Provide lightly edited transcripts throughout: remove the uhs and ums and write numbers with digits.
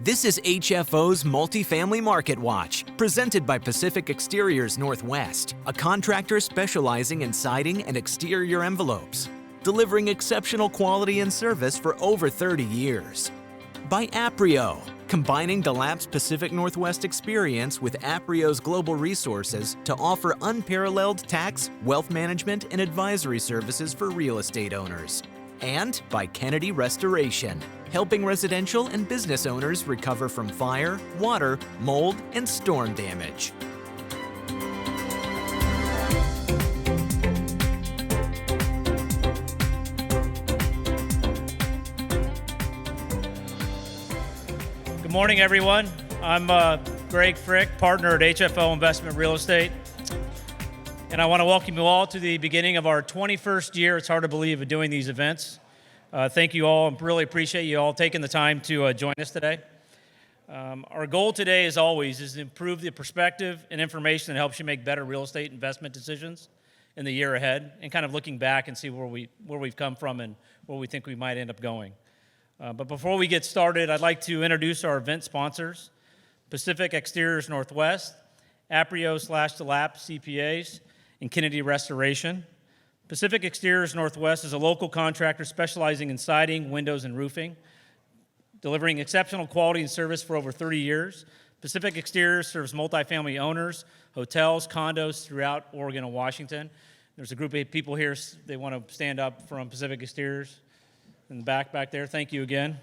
This is HFO's Multifamily Marketwatch, presented by Pacific Exteriors Northwest, a contractor specializing in siding and exterior envelopes, delivering exceptional quality and service for over 30 years. By Aprio, combining DeLapp's Pacific Northwest experience with Aprio's global resources to offer unparalleled tax, wealth management, and advisory services for real estate owners. And by Kennedy Restoration, helping residential and business owners recover from fire, water, mold, and storm damage. Good morning, everyone. I'm Greg Frick, partner at HFO Investment Real Estate. And I want to welcome you all to the beginning of our 21st year. It's hard to believe of doing these events. Thank you all. I really appreciate you all taking the time to join us today. Our goal today, as always, is to improve the perspective and information that helps you make better real estate investment decisions in the year ahead, and kind of looking back and see where we've come from and where we think we might end up going. But before we get started, I'd like to introduce our event sponsors: Pacific Exteriors Northwest, Aprio/DeLapp CPAs, and Kennedy Restoration. Pacific Exteriors Northwest is a local contractor specializing in siding, windows, and roofing, delivering exceptional quality and service for over 30 years. Pacific Exteriors serves multifamily owners, hotels, condos throughout Oregon and Washington. There's a group of people here, they want to stand up from Pacific Exteriors in the back there. Thank you again.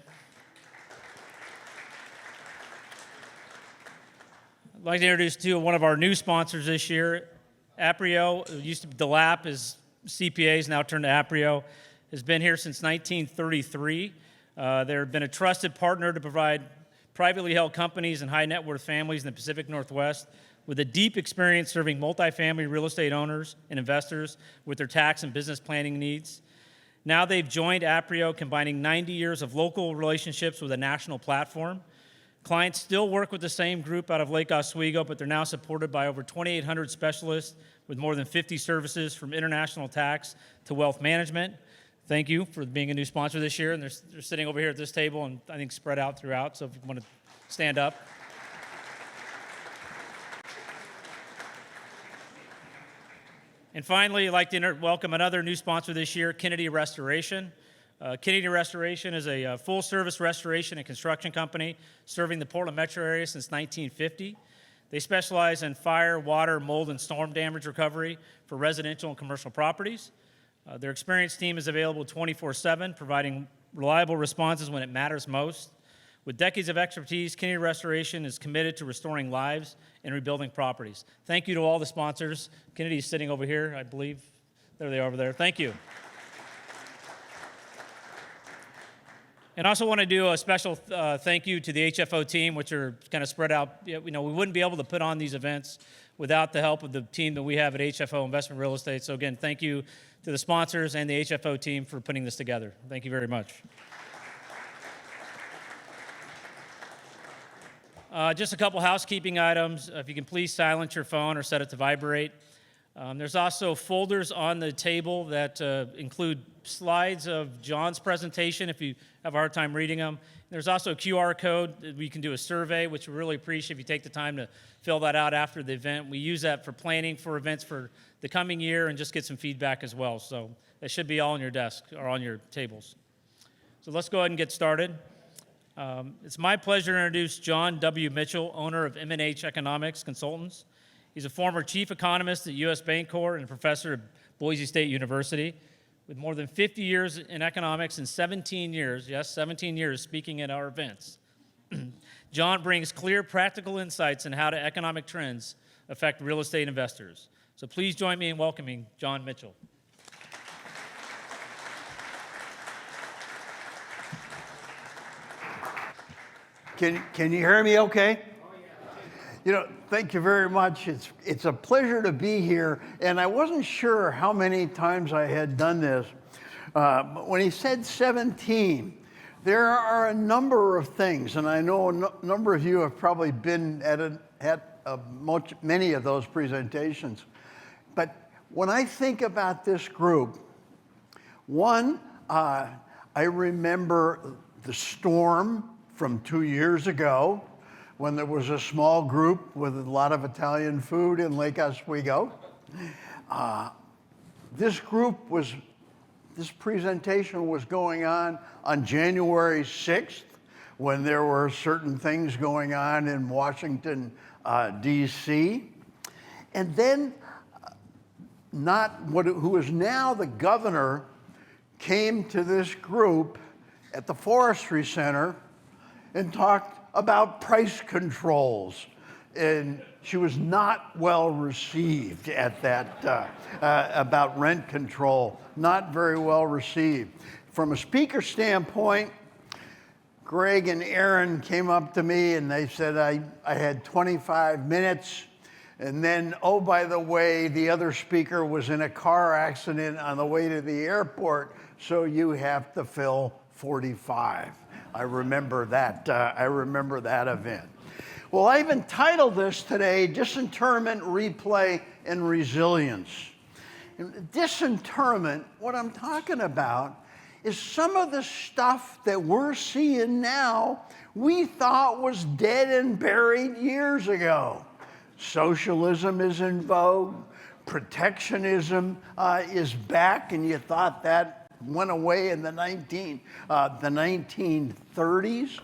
I'd like to introduce one of our new sponsors this year. Aprio, it used to be DeLapp, is CPAs, now turned to Aprio, has been here since 1933. They've been a trusted partner to provide privately held companies and high net worth families in the Pacific Northwest with a deep experience serving multifamily real estate owners and investors with their tax and business planning needs. Now they've joined Aprio, combining 90 years of local relationships with a national platform. Clients still work with the same group out of Lake Oswego, but they're now supported by over 2,800 specialists with more than 50 services from international tax to wealth management. Thank you for being a new sponsor this year. And they're sitting over here at this table and I think spread out throughout, so if you want to stand up. And finally, I'd like to welcome another new sponsor this year, Kennedy Restoration. Kennedy Restoration is a full-service restoration and construction company serving the Portland metro area since 1950. They specialize in fire, water, mold, and storm damage recovery for residential and commercial properties. Their experienced team is available 24/7, providing reliable responses when it matters most. With decades of expertise, Kennedy Restoration is committed to restoring lives and rebuilding properties. Thank you to all the sponsors. Kennedy's sitting over here, I believe. There they are over there. Thank you. And I also want to do a special thank you to the HFO team, which are kind of spread out. We wouldn't be able to put on these events without the help of the team that we have at HFO Investment Real Estate. So again, thank you to the sponsors and the HFO team for putting this together. Thank you very much. Just a couple housekeeping items. If you can please silence your phone or set it to vibrate. There's also folders on the table that include slides of John's presentation if you have a hard time reading them. There's also a QR code that we can do a survey, which we really appreciate if you take the time to fill that out after the event. We use that for planning for events for the coming year and just get some feedback as well. So that should be all on your desk or on your tables. So let's go ahead and get started. It's my pleasure to introduce John W. Mitchell, owner of M&H Economics Consultants. He's a former chief economist at U.S. Bancorp and a professor at Boise State University. With more than 50 years in economics and 17 years, yes, 17 years speaking at our events. John brings clear, practical insights on how economic trends affect real estate investors. So please join me in welcoming John Mitchell. Can you hear me okay? Thank you very much. It's a pleasure to be here, and I wasn't sure how many times I had done this. But when he said 17, there are a number of things, and I know a number of you have probably been at many of those presentations. But when I think about this group, one, I remember the storm from 2 years ago when there was a small group with a lot of Italian food in Lake Oswego. This presentation was going on January 6th when there were certain things going on in Washington, D.C. And then who is now the governor came to this group at the Forestry Center and talked about price controls. And she was not well received at that, about rent control, not very well received. From a speaker standpoint, Greg and Aaron came up to me and they said I had 25 minutes. And then, oh, by the way, the other speaker was in a car accident on the way to the airport, so you have to fill 45. I remember that event. Well, I've entitled this today, Disinterment, Replay, and Resilience. Disinterment, what I'm talking about, is some of the stuff that we're seeing now we thought was dead and buried years ago. Socialism is in vogue. Protectionism is back, and you thought that went away in the 1930s.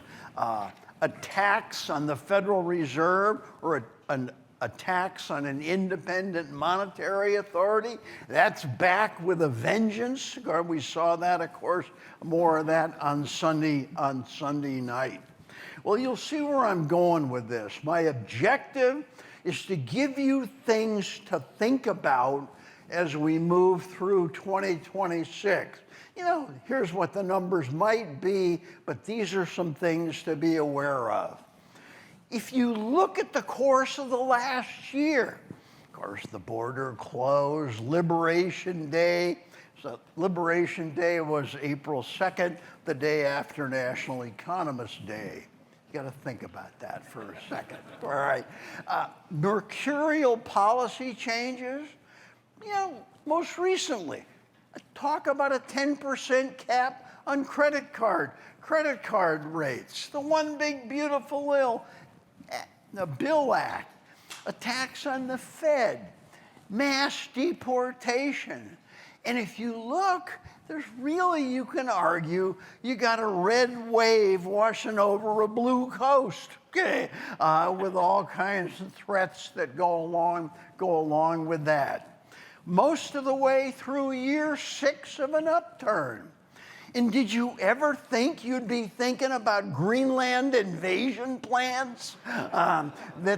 A tax on the Federal Reserve or a tax on an independent monetary authority, that's back with a vengeance. We saw that, of course, more of that on Sunday night. Well, you'll see where I'm going with this. My objective is to give you things to think about as we move through 2026. You know, here's what the numbers might be, but these are some things to be aware of. If you look at the course of the last year, of course, the border closed, Liberation Day. So Liberation Day was April 2nd, the day after National Economist Day. You got to think about that for a second. All right. Mercurial policy changes. You know, most recently, talk about a 10% cap on credit card rates. The one big beautiful bill act, a tax on the Fed, mass deportation. And if you look, there's really, you can argue, you got a red wave washing over a blue coast, okay, with all kinds of threats that go along with that. Most of the way through year 6 of an upturn. And did you ever think you'd be thinking about Greenland invasion plans that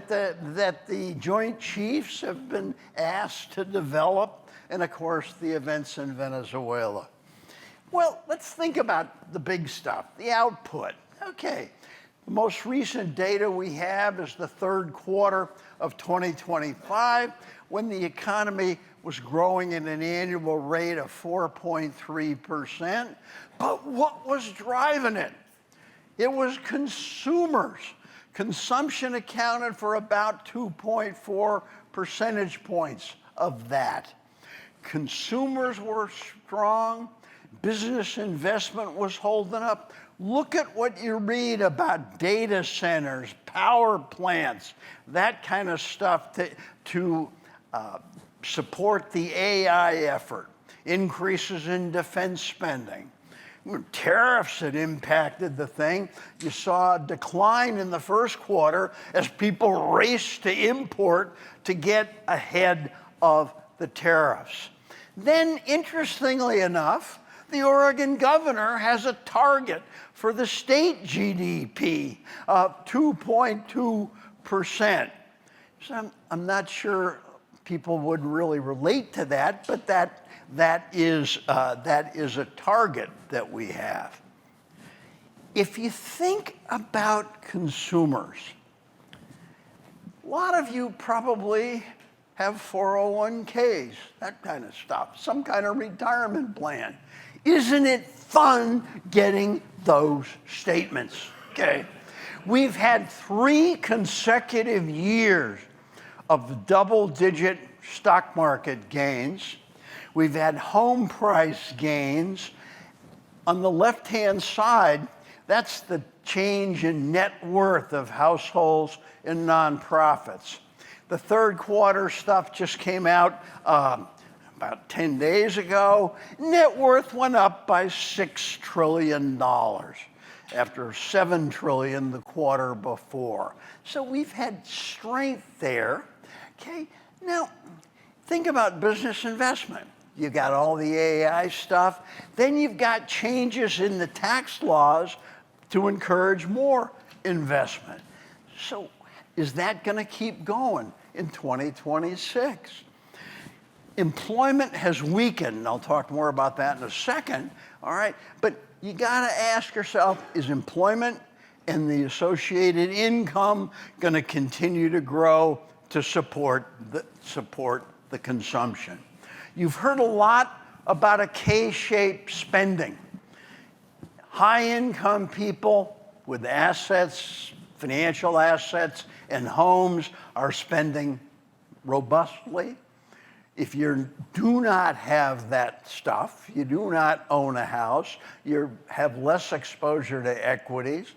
the Joint Chiefs have been asked to develop? And of course, the events in Venezuela. Well, let's think about the big stuff, the output. Okay, the most recent data we have is the third quarter of 2025, when the economy was growing at an annual rate of 4.3%. But what was driving it? It was consumers. Consumption accounted for about 2.4 percentage points of that. Consumers were strong. Business investment was holding up. Look at what you read about data centers, power plants, that kind of stuff to support the AI effort, increases in defense spending. Tariffs had impacted the thing. You saw a decline in the first quarter as people raced to import to get ahead of the tariffs. Then, interestingly enough, the Oregon governor has a target for the state GDP of 2.2%. So I'm not sure people would really relate to that, but that is a target that we have. If you think about consumers, a lot of you probably have 401ks, that kind of stuff, some kind of retirement plan. Isn't it fun getting those statements? Okay. We've had 3 consecutive years of double-digit stock market gains. We've had home price gains. On the left-hand side, that's the change in net worth of households and nonprofits. The third quarter stuff just came out about 10 days ago. Net worth went up by $6 trillion after $7 trillion the quarter before. So we've had strength there. Okay, now think about business investment. You got all the AI stuff. Then you've got changes in the tax laws to encourage more investment. So is that going to keep going in 2026? Employment has weakened. I'll talk more about that in a second. All right, but you got to ask yourself, is employment and the associated income going to continue to grow to support the consumption? You've heard a lot about a K-shaped spending. High-income people with assets, financial assets, and homes are spending robustly. If you do not have that stuff, you do not own a house, you have less exposure to equities,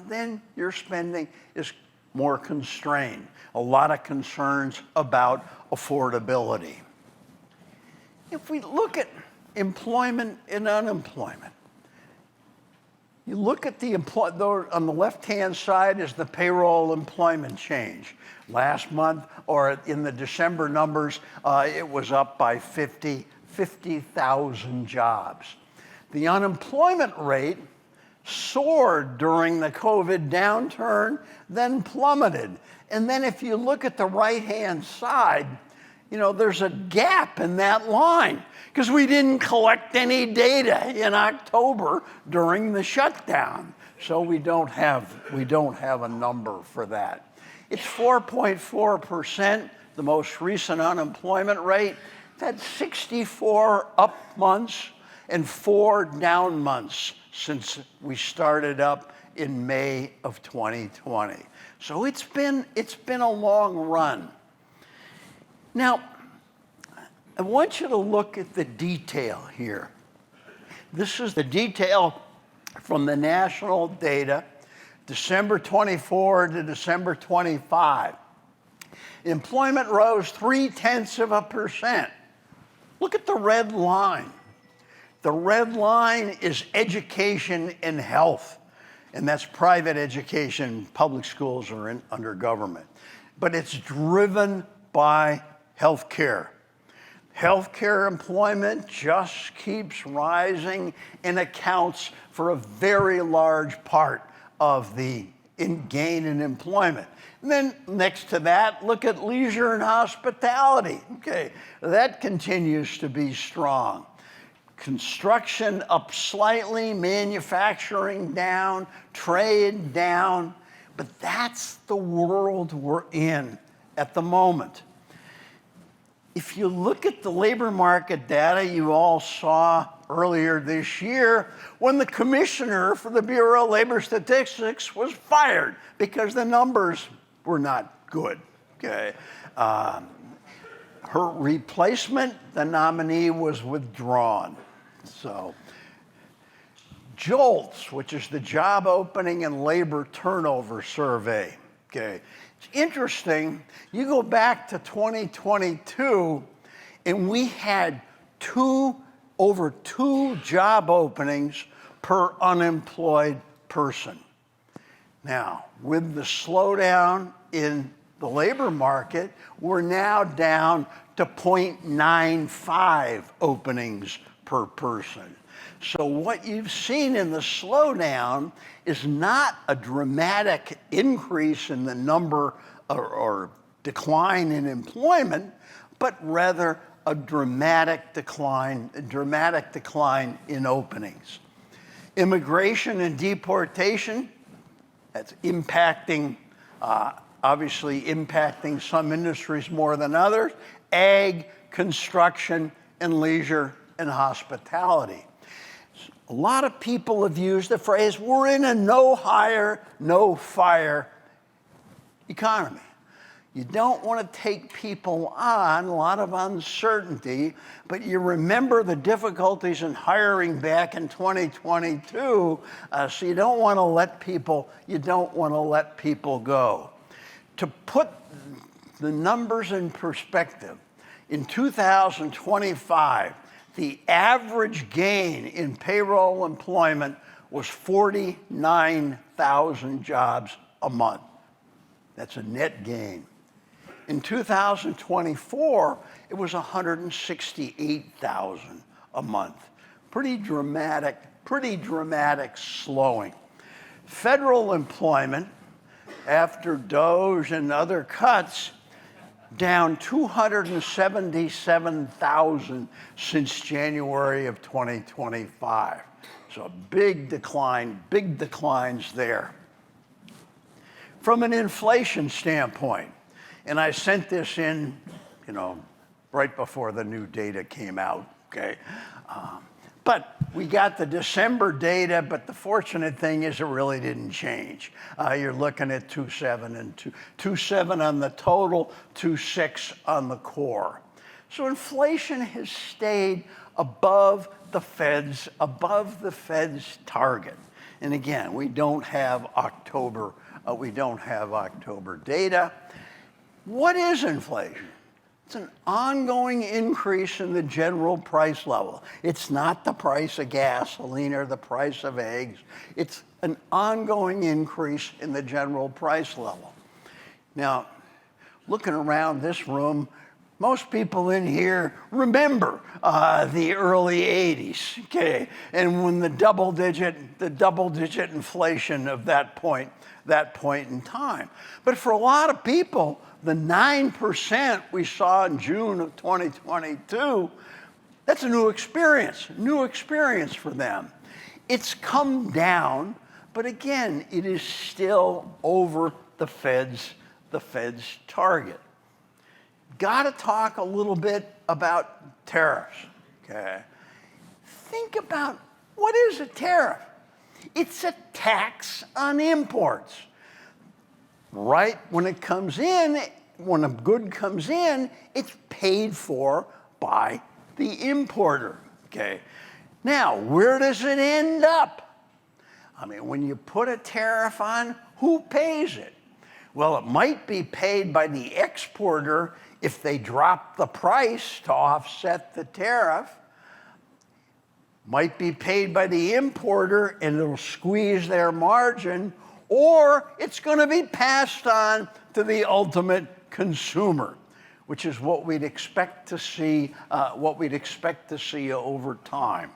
then your spending is more constrained. A lot of concerns about affordability. If we look at employment and unemployment, you look at the on the left-hand side is the payroll employment change. Last month, or in the December numbers, it was up by 50,000 jobs. The unemployment rate soared during the COVID downturn, then plummeted. And then if you look at the right-hand side, there's a gap in that line because we didn't collect any data in October during the shutdown. So we don't have a number for that. It's 4.4%, the most recent unemployment rate. It's had 64 up months and 4 down months since we started up in May of 2020. So it's been a long run. Now, I want you to look at the detail here. This is the detail from the national data, December 24 to December 25. Employment rose 0.3%. Look at the red line. The red line is education and health, and that's private education. Public schools are under government. But it's driven by healthcare. Healthcare employment just keeps rising and accounts for a very large part of the gain in employment. And then next to that, look at leisure and hospitality. Okay, that continues to be strong. Construction up slightly, manufacturing down, trade down, but that's the world we're in at the moment. If you look at the labor market data you all saw earlier this year, when the commissioner for the Bureau of Labor Statistics was fired because the numbers were not good, okay? Her replacement, the nominee, was withdrawn. So, JOLTS, which is the Job Opening and Labor Turnover Survey, okay? It's interesting, you go back to 2022, and we had over two job openings per unemployed person. Now, with the slowdown in the labor market, we're now down to 0.95 openings per person. So what you've seen in the slowdown is not a dramatic increase in the number or decline in employment, but rather a dramatic decline in openings. Immigration and deportation, that's obviously impacting some industries more than others. Ag, construction, and leisure and hospitality. A lot of people have used the phrase, we're in a no hire, no fire economy. You don't want to take people on, a lot of uncertainty, but you remember the difficulties in hiring back in 2022, so you don't want to let people go. To put the numbers in perspective, in 2025, the average gain in payroll employment was 49,000 jobs a month. That's a net gain. In 2024, it was 168,000 a month. Pretty dramatic slowing. Federal employment, after DOGE and other cuts, down 277,000 since January of 2025. So a big declines there. From an inflation standpoint, and I sent this in, right before the new data came out, okay? But we got the December data, but the fortunate thing is it really didn't change. You're looking at 2.7 and 2.7 on the total, 2.6 on the core. So inflation has stayed above the Fed's target. And again, we don't have October data. What is inflation? It's an ongoing increase in the general price level. It's not the price of gasoline or the price of eggs. It's an ongoing increase in the general price level. Now, looking around this room, most people in here remember the early 80s, okay? And when the double-digit inflation of that point in time. But for a lot of people, the 9% we saw in June of 2022, that's a new experience for them. It's come down, but again, it is still over the Fed's target. Got to talk a little bit about tariffs, okay? Think about, what is a tariff? It's a tax on imports. Right when it comes in, when a good comes in, it's paid for by the importer, okay? Now, where does it end up? I mean, when you put a tariff on, who pays it? Well, it might be paid by the exporter if they drop the price to offset the tariff. Might be paid by the importer and it'll squeeze their margin, or it's going to be passed on to the ultimate consumer, which is what we'd expect to see over time.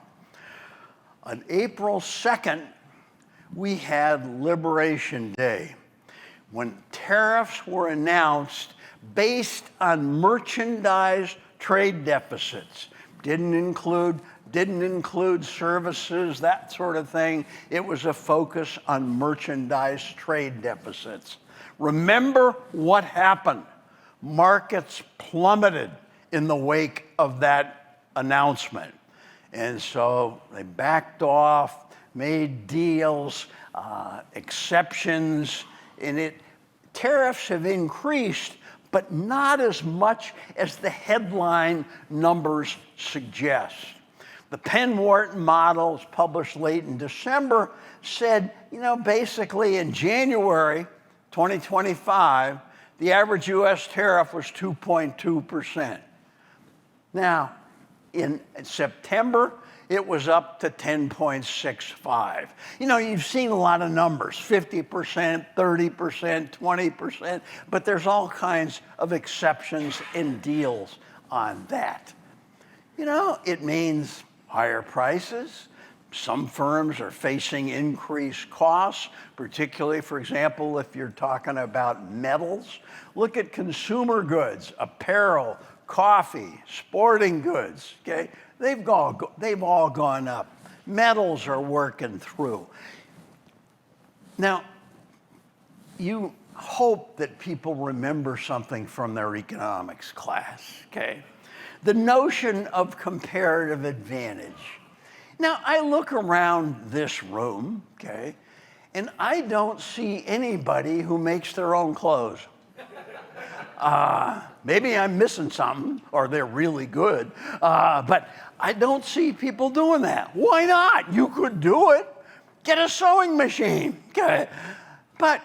On April 2nd, we had Liberation Day, when tariffs were announced based on merchandise trade deficits. Didn't include services, that sort of thing. It was a focus on merchandise trade deficits. Remember what happened. Markets plummeted in the wake of that announcement. And so they backed off, made deals, exceptions, and tariffs have increased, but not as much as the headline numbers suggest. The Penn-Wharton models published late in December said, basically in January 2025, the average US tariff was 2.2%. Now, in September, it was up to 10.65. You've seen a lot of numbers, 50%, 30%, 20%, but there's all kinds of exceptions and deals on that. It means higher prices. Some firms are facing increased costs, particularly, for example, if you're talking about metals. Look at consumer goods, apparel, coffee, sporting goods, okay? They've all gone up. Metals are working through. Now, you hope that people remember something from their economics class, okay? The notion of comparative advantage. Now, I look around this room, okay, and I don't see anybody who makes their own clothes. Maybe I'm missing something, or they're really good, but I don't see people doing that. Why not? You could do it. Get a sewing machine. Okay. But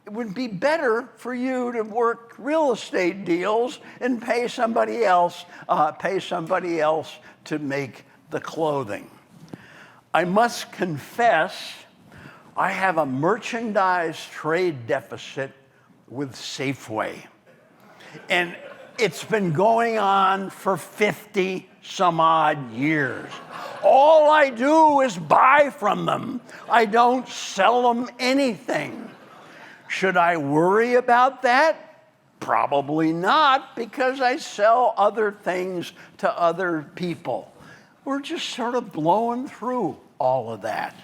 it would be better for you to work real estate deals and pay somebody else to make the clothing. I must confess, I have a merchandise trade deficit with Safeway. And it's been going on for 50 some odd years. All I do is buy from them. I don't sell them anything. Should I worry about that? Probably not, because I sell other things to other people. We're just sort of blowing through all of that.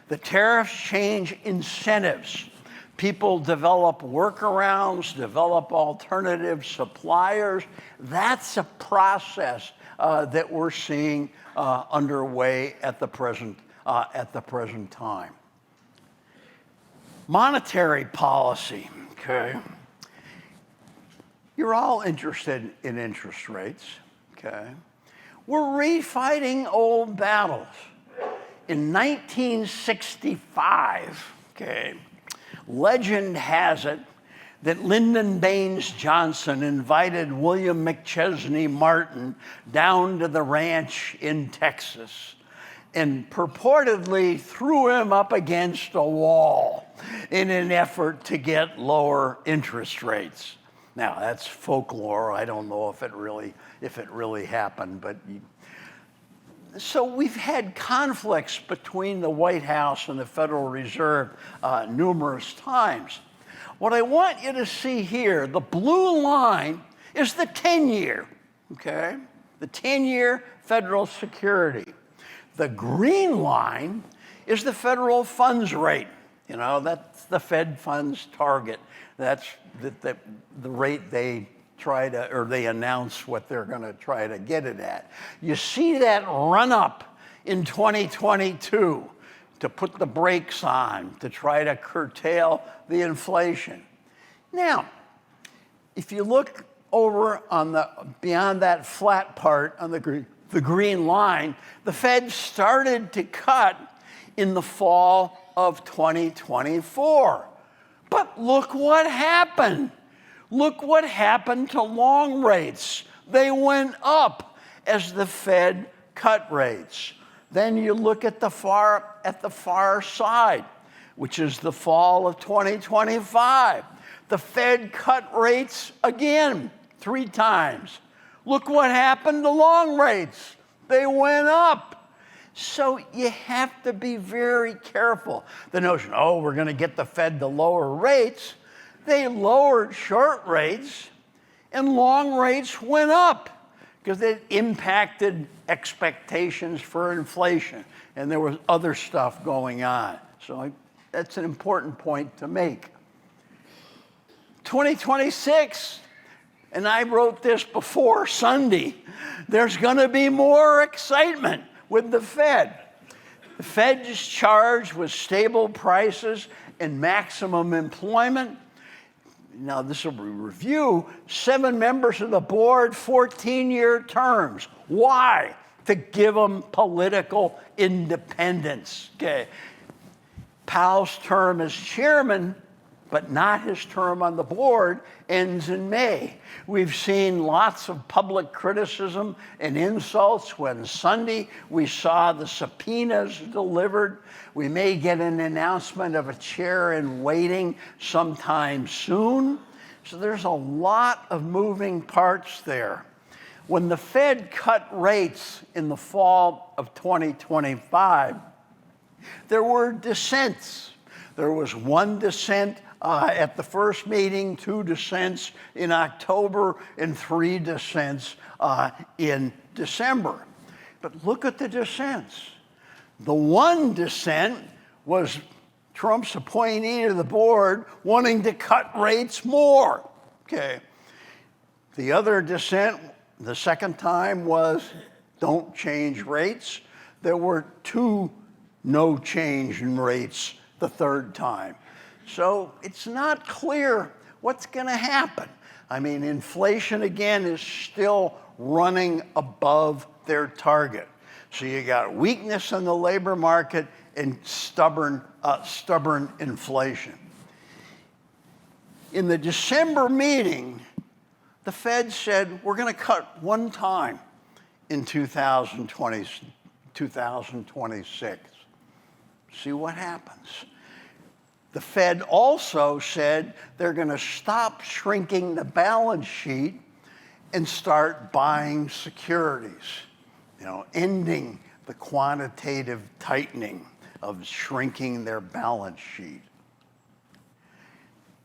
The tariffs change incentives. People develop workarounds, develop alternative suppliers. That's a process that we're seeing underway at the present time. Monetary policy, okay? You're all interested in interest rates, okay? We're refighting old battles. In 1965, okay, legend has it that Lyndon Baines Johnson invited William McChesney Martin down to the ranch in Texas and purportedly threw him up against a wall in an effort to get lower interest rates. Now, that's folklore. I don't know if it really happened, but so we've had conflicts between the White House and the Federal Reserve numerous times. What I want you to see here, the blue line is the 10-year, okay? The 10-year federal security. The green line is the federal funds rate. You know, that's the Fed funds target. That's the rate they try to, or they announce what they're going to try to get it at. You see that run up in 2022 to put the brakes on, to try to curtail the inflation. Now, if you look over on the beyond that flat part on the green line, the Fed started to cut in the fall of 2024. But look what happened. Look what happened to long rates. They went up as the Fed cut rates. Then you look at the far side, which is the fall of 2025. The Fed cut rates again 3 times. Look what happened to long rates. They went up. So you have to be very careful. The notion, oh, we're going to get the Fed to lower rates. They lowered short rates and long rates went up because it impacted expectations for inflation and there was other stuff going on. So that's an important point to make. 2026, and I wrote this before Sunday, there's going to be more excitement with the Fed. The Fed is charged with stable prices and maximum employment. Now, this will be review. 7 members of the board, 14-year terms. Why? To give them political independence. Okay. Powell's term as chairman, but not his term on the board, ends in May. We've seen lots of public criticism and insults. When Sunday we saw the subpoenas delivered, we may get an announcement of a chair in waiting sometime soon. So there's a lot of moving parts there. When the Fed cut rates in the fall of 2025, there were dissents. There was 1 dissent at the first meeting, 2 dissents in October, and 3 dissents in December. But look at the dissents. The 1 dissent was Trump's appointee to the board wanting to cut rates more. Okay. The other dissent, the second time, was don't change rates. There were 2 no change in rates the third time. So it's not clear what's going to happen? I mean, inflation again is still running above their target. So you got weakness in the labor market and stubborn inflation. In the December meeting, the Fed said, we're going to cut one time in 2026. See what happens. The Fed also said they're going to stop shrinking the balance sheet and start buying securities, ending the quantitative tightening of shrinking their balance sheet.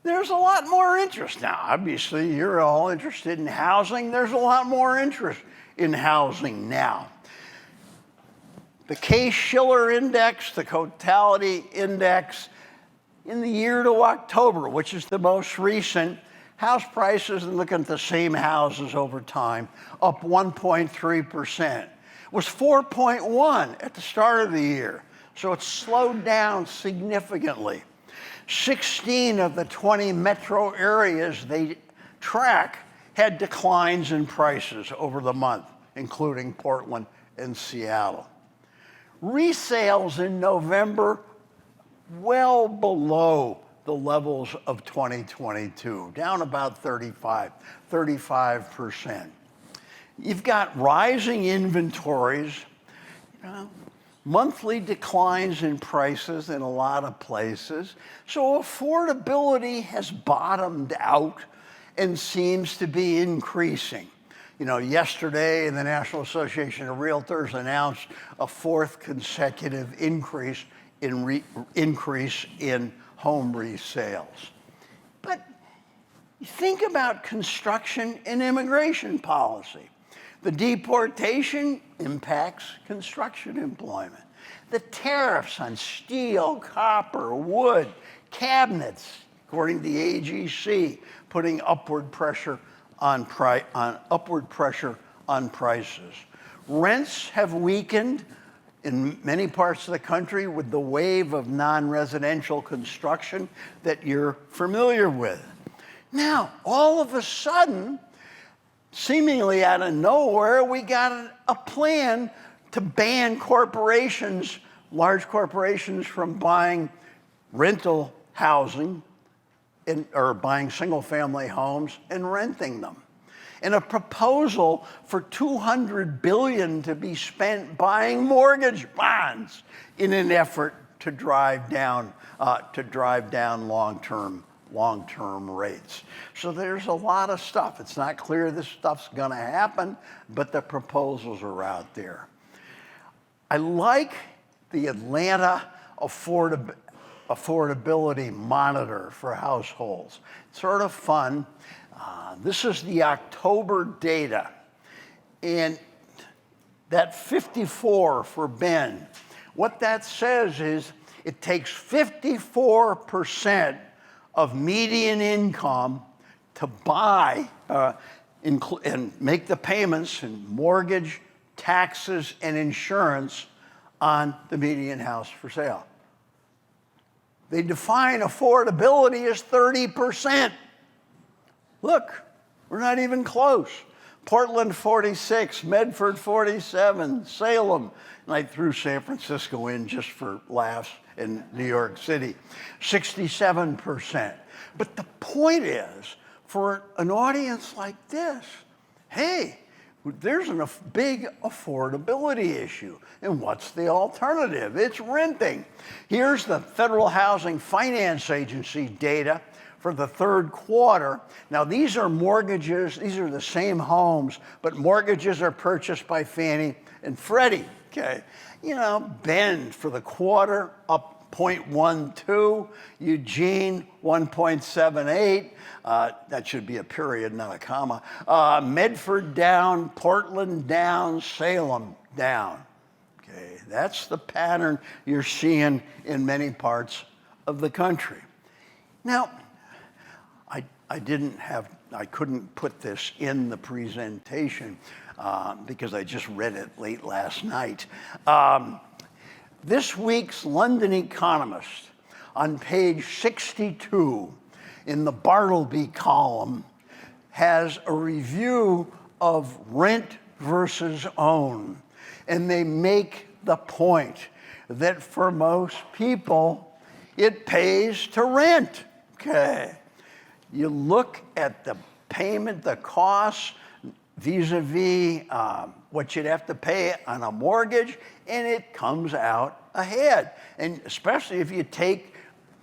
There's a lot more interest now. Obviously, you're all interested in housing. There's a lot more interest in housing now. The Case-Shiller Index, the Totality Index, in the year to October, which is the most recent, house prices, and looking at the same houses over time, up 1.3%. It was 4.1 at the start of the year, so it's slowed down significantly. 16 of the 20 metro areas they track had declines in prices over the month, including Portland and Seattle. Resales in November, well below the levels of 2022, down about 35%. You've got rising inventories, monthly declines in prices in a lot of places. So affordability has bottomed out and seems to be increasing. Yesterday, the National Association of Realtors announced a fourth consecutive increase in home resales. But think about construction and immigration policy. The deportation impacts construction employment. The tariffs on steel, copper, wood, cabinets, according to the AGC, putting upward pressure on prices. Rents have weakened in many parts of the country with the wave of non-residential construction that you're familiar with. Now, all of a sudden, seemingly out of nowhere, we got a plan to ban corporations, large corporations, from buying rental housing or buying single-family homes and renting them. And a proposal for $200 billion to be spent buying mortgage bonds in an effort to drive down long-term rates. So there's a lot of stuff. It's not clear this stuff's going to happen, but the proposals are out there. I like the Atlanta affordability monitor for households. It's sort of fun. This is the October data, and that 54 for Ben, what that says is it takes 54% of median income to buy and make the payments in mortgage, taxes, and insurance on the median house for sale. They define affordability as 30%. Look, we're not even close. Portland 46, Medford 47, Salem, and I threw San Francisco in just for laughs, in New York City, 67%. But the point is, for an audience like this, hey, there's a big affordability issue. And what's the alternative? It's renting. Here's the Federal Housing Finance Agency data for the third quarter. Now, these are mortgages. These are the same homes, but mortgages are purchased by Fannie and Freddie, okay? Bend for the quarter, up 0.12. Eugene, 1.78. That should be a period, not a comma. Medford down, Portland down, Salem down. Okay, that's the pattern you're seeing in many parts of the country. Now, I couldn't put this in the presentation because I just read it late last night. This week's London Economist, on page 62, in the Bartleby column has a review of rent versus own. And they make the point that for most people, it pays to rent, okay? You look at the payment, the costs, vis-a-vis what you'd have to pay on a mortgage, and it comes out ahead. And especially if you take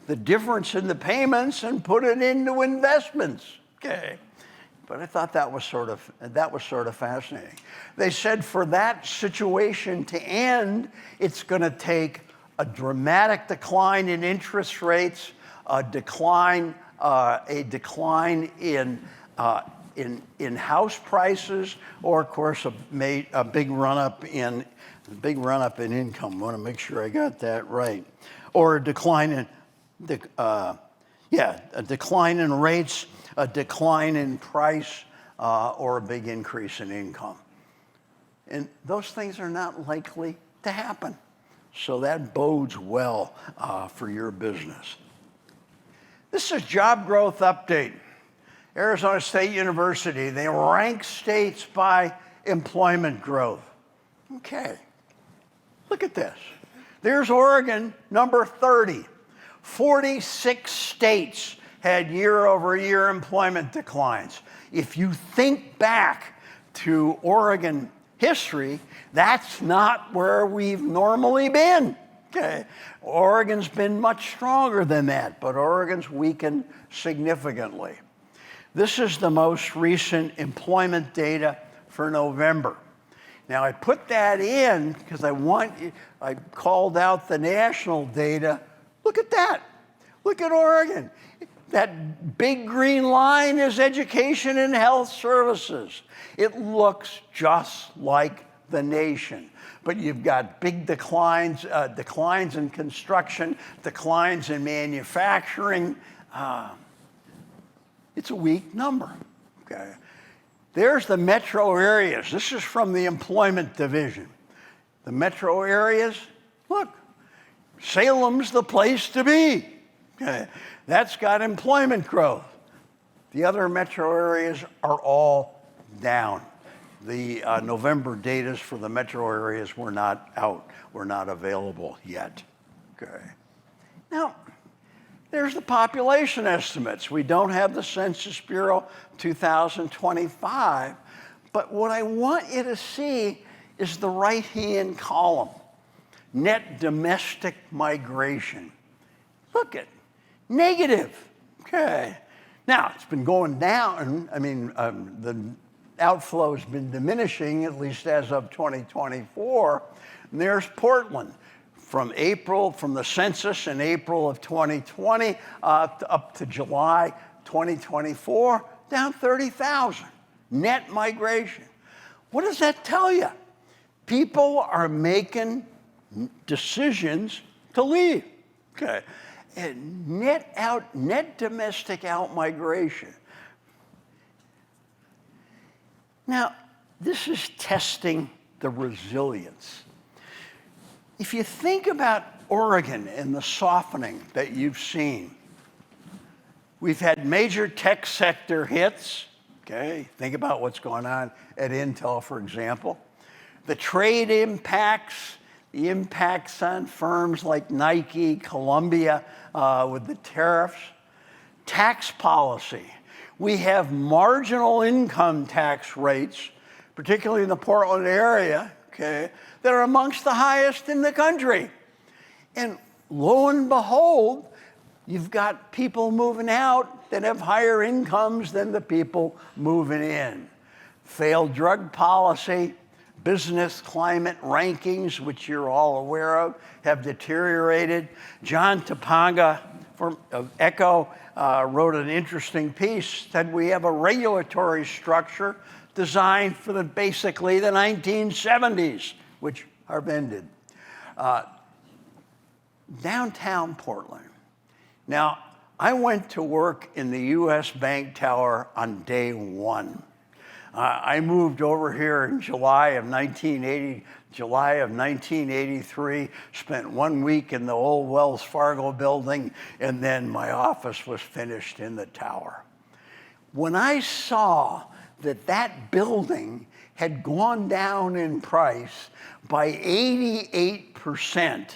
the difference in the payments and put it into investments, okay? But I thought that was sort of fascinating. They said for that situation to end, it's going to take a dramatic decline in interest rates, a decline in house prices, or of course a big run up in income. I want to make sure I got that right, or a decline in a decline in rates, a decline in price, or a big increase in income. And those things are not likely to happen. So that bodes well for your business. This is Job Growth Update. Arizona State University, they rank states by employment growth. Okay, look at this. There's Oregon, number 30. 46 states had year-over-year employment declines. If you think back to Oregon history, that's not where we've normally been. Okay. Oregon's been much stronger than that, but Oregon's weakened significantly. This is the most recent employment data for November. Now, I put that in because I called out the national data. Look at that. Look at Oregon. That big green line is education and health services. It looks just like the nation. But you've got big declines in construction, declines in manufacturing. It's a weak number, okay? There's the metro areas. This is from the employment division. The metro areas, look, Salem's the place to be, okay? That's got employment growth. The other metro areas are all down. The November data for the metro areas were not out, were not available yet. Okay. Now, there's the population estimates. We don't have the Census Bureau 2025, but what I want you to see is the right-hand column, net domestic migration. Look at negative. Okay. Now, it's been going down. I mean, the outflow has been diminishing, at least as of 2024. And there's Portland from the census in April of 2020 up to July 2024, down 30,000. Net migration. What does that tell you? People are making decisions to leave. Okay. And net domestic out-migration. Now, this is testing the resilience. If you think about Oregon and the softening that you've seen, we've had major tech sector hits, okay? Think about what's going on at Intel, for example. The trade impacts, the impacts on firms like Nike, Columbia, with the tariffs. Tax policy. We have marginal income tax rates, particularly in the Portland area, okay, that are amongst the highest in the country. And lo and behold, you've got people moving out that have higher incomes than the people moving in. Failed drug policy, business climate rankings, which you're all aware of, have deteriorated. John Topanga of Echo wrote an interesting piece, said we have a regulatory structure designed for basically the 1970s, which have ended. Downtown Portland. Now, I went to work in the U.S. Bank Tower on day one. I moved over here in July of 1983, spent 1 week in the old Wells Fargo building, and then my office was finished in the tower. When I saw that that building had gone down in price by 88%,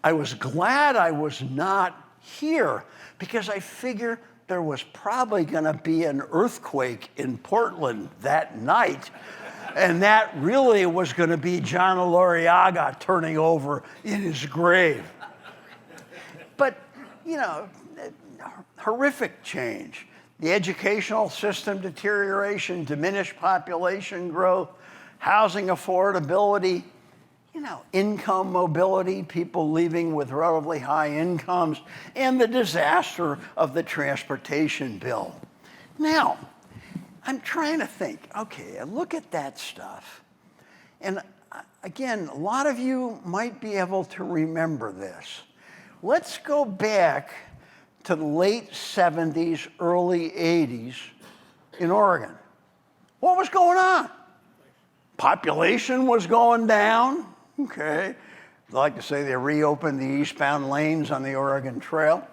I was glad I was not here, because I figured there was probably going to be an earthquake in Portland that night, and that really was going to be John Loriaga turning over in his grave. But, you know, horrific change. The educational system deterioration, diminished population growth, housing affordability, you know, income mobility, people leaving with relatively high incomes, and the disaster of the transportation bill. Now, I'm trying to think, okay, I look at that stuff, and again, a lot of you might be able to remember this. Let's go back to the late 70s, early 80s in Oregon. What was going on? Population was going down. Okay, I'd like to say they reopened the eastbound lanes on the Oregon Trail.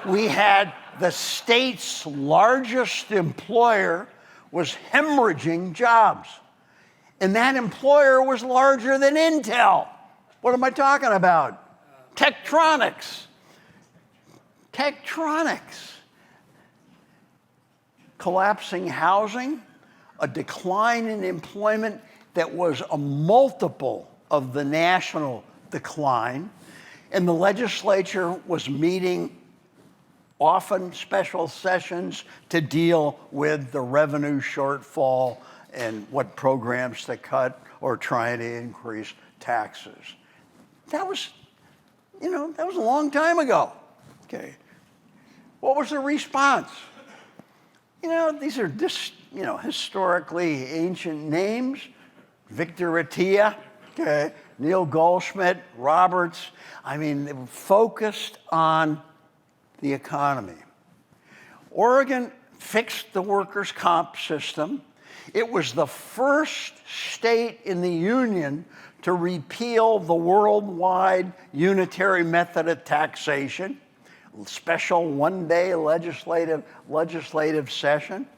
We had the state's largest employer was hemorrhaging jobs. And that employer was larger than Intel. What am I talking about? Tektronix. Collapsing housing, a decline in employment that was a multiple of the national decline, and the legislature was meeting often special sessions to deal with the revenue shortfall and what programs to cut or trying to increase taxes. That was, you know, that was a long time ago. Okay. What was the response? You know, these are just, you know, historically ancient names. Victor Attia, okay, Neil Goldschmidt, Roberts. I mean, they were focused on the economy. Oregon fixed the workers' comp system. It was the first state in the union to repeal the worldwide unitary method of taxation, special one-day legislative session.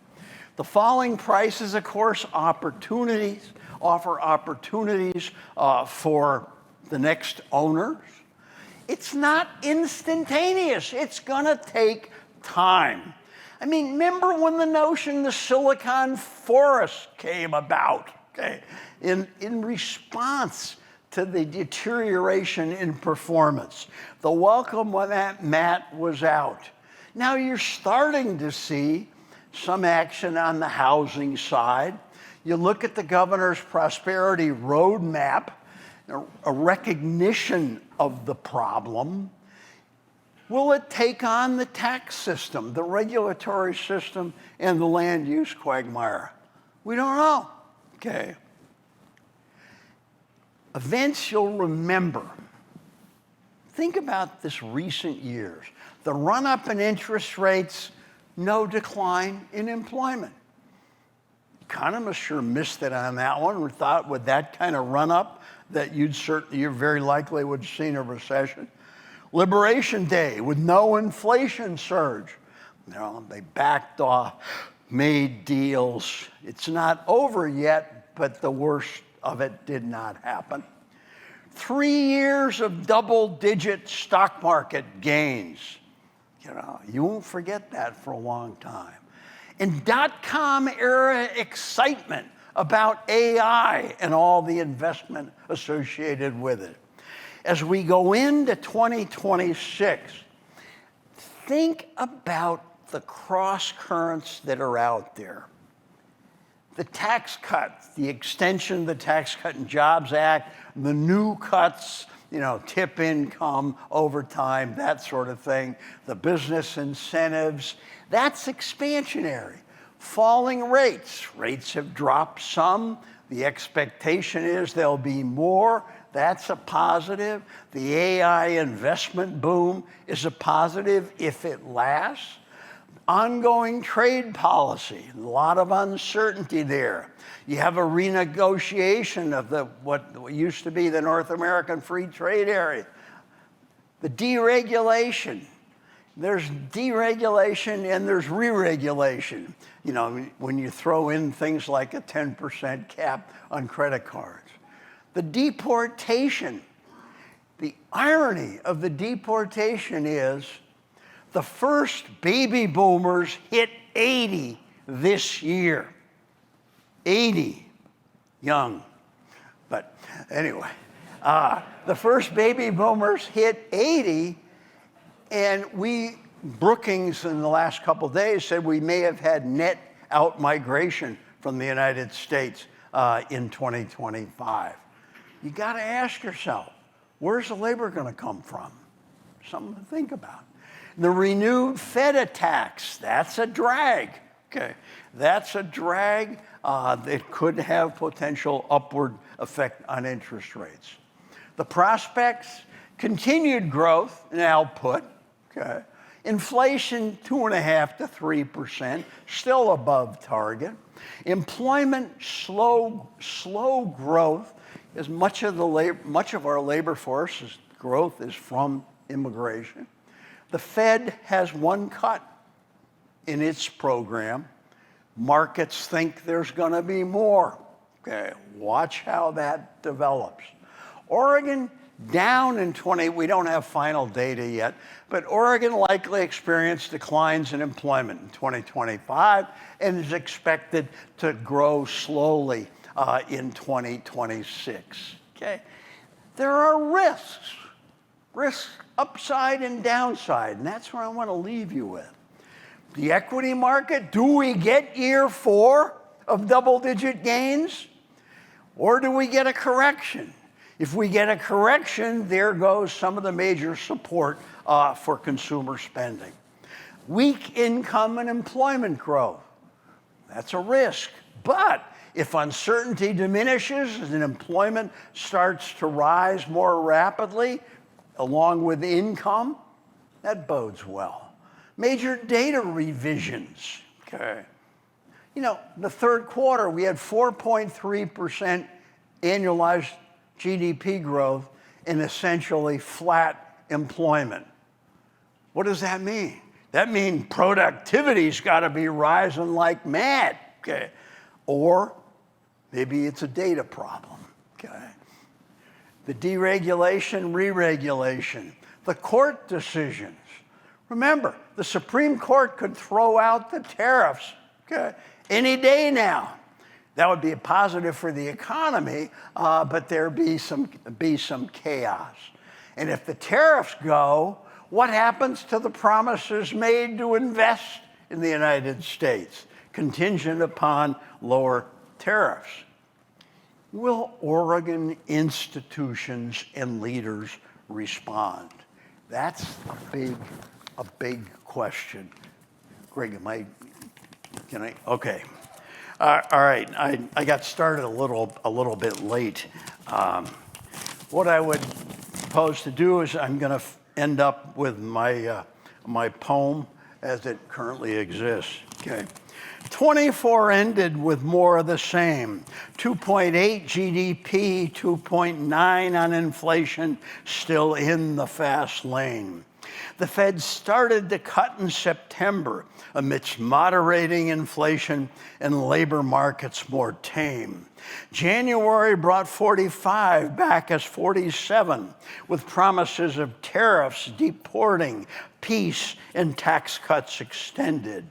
The falling prices, of course, offer opportunities for the next owners. It's not instantaneous. It's going to take time. I mean, remember when the notion the Silicon Forest came about, okay, in response to the deterioration in performance. The welcome when that mat was out. Now you're starting to see some action on the housing side. You look at the governor's prosperity roadmap, a recognition of the problem. Will it take on the tax system, the regulatory system, and the land use quagmire? We don't know. Okay. Events you'll remember. Think about this recent years. The run-up in interest rates, no decline in employment. Economists sure missed it on that one. We thought with that kind of run-up that you very likely would have seen a recession. Liberation Day with no inflation surge. You know, they backed off, made deals. It's not over yet, but the worst of it did not happen. 3 years of double-digit stock market gains. You know, you won't forget that for a long time. And dot-com era excitement about AI and all the investment associated with it. As we go into 2026, think about the cross currents that are out there. The tax cut, the extension of the Tax Cut and Jobs Act, the new cuts, you know, tip income, overtime, that sort of thing, the business incentives, that's expansionary. Falling rates. Rates have dropped some. The expectation is there'll be more. That's a positive. The AI investment boom is a positive if it lasts. Ongoing trade policy, a lot of uncertainty there. You have a renegotiation of what used to be the North American Free Trade Area. The deregulation. There's deregulation and there's re-regulation. You know, when you throw in things like a 10% cap on credit cards. The deportation. The irony of the deportation is the first baby boomers hit 80 this year. 80, young. But anyway, the first baby boomers hit 80, and Brookings in the last couple of days said we may have had net out-migration from the United States in 2025. You got to ask yourself, where's the labor going to come from? Something to think about. The renewed Fed attacks, that's a drag. Okay, that's a drag that could have potential upward effect on interest rates. The prospects, continued growth in output. Okay, inflation 2.5% to 3%, still above target. Employment slow growth, as much of our labor force's growth is from immigration. The Fed has one cut in its program. Markets think there's going to be more. Okay, watch how that develops. Oregon down in we don't have final data yet, but Oregon likely experienced declines in employment in 2025 and is expected to grow slowly in 2026. Okay, there are risks upside and downside, and that's what I want to leave you with. The equity market, do we get year 4 of double-digit gains, or do we get a correction? If we get a correction, there goes some of the major support for consumer spending. Weak income and employment growth, that's a risk. But if uncertainty diminishes and employment starts to rise more rapidly, along with income, that bodes well. Major data revisions, okay. You know, the third quarter, we had 4.3% annualized GDP growth and essentially flat employment. What does that mean? That means productivity's got to be rising like mad, okay? Or maybe it's a data problem, okay? The deregulation, re-regulation, the court decisions. Remember, the Supreme Court could throw out the tariffs, okay, any day now. That would be a positive for the economy, but there'd be some chaos. And if the tariffs go, what happens to the promises made to invest in the United States, contingent upon lower tariffs? Will Oregon institutions and leaders respond? That's a big question. Greg, okay. All right, I got started a little bit late. What I would propose to do is I'm going to end up with my poem as it currently exists. Okay. 24 ended with more of the same. 2.8 GDP, 2.9 on inflation, still in the fast lane. The Fed started to cut in September amidst moderating inflation and labor markets more tame. January brought 45 back as 47, with promises of tariffs, deporting, peace, and tax cuts extended.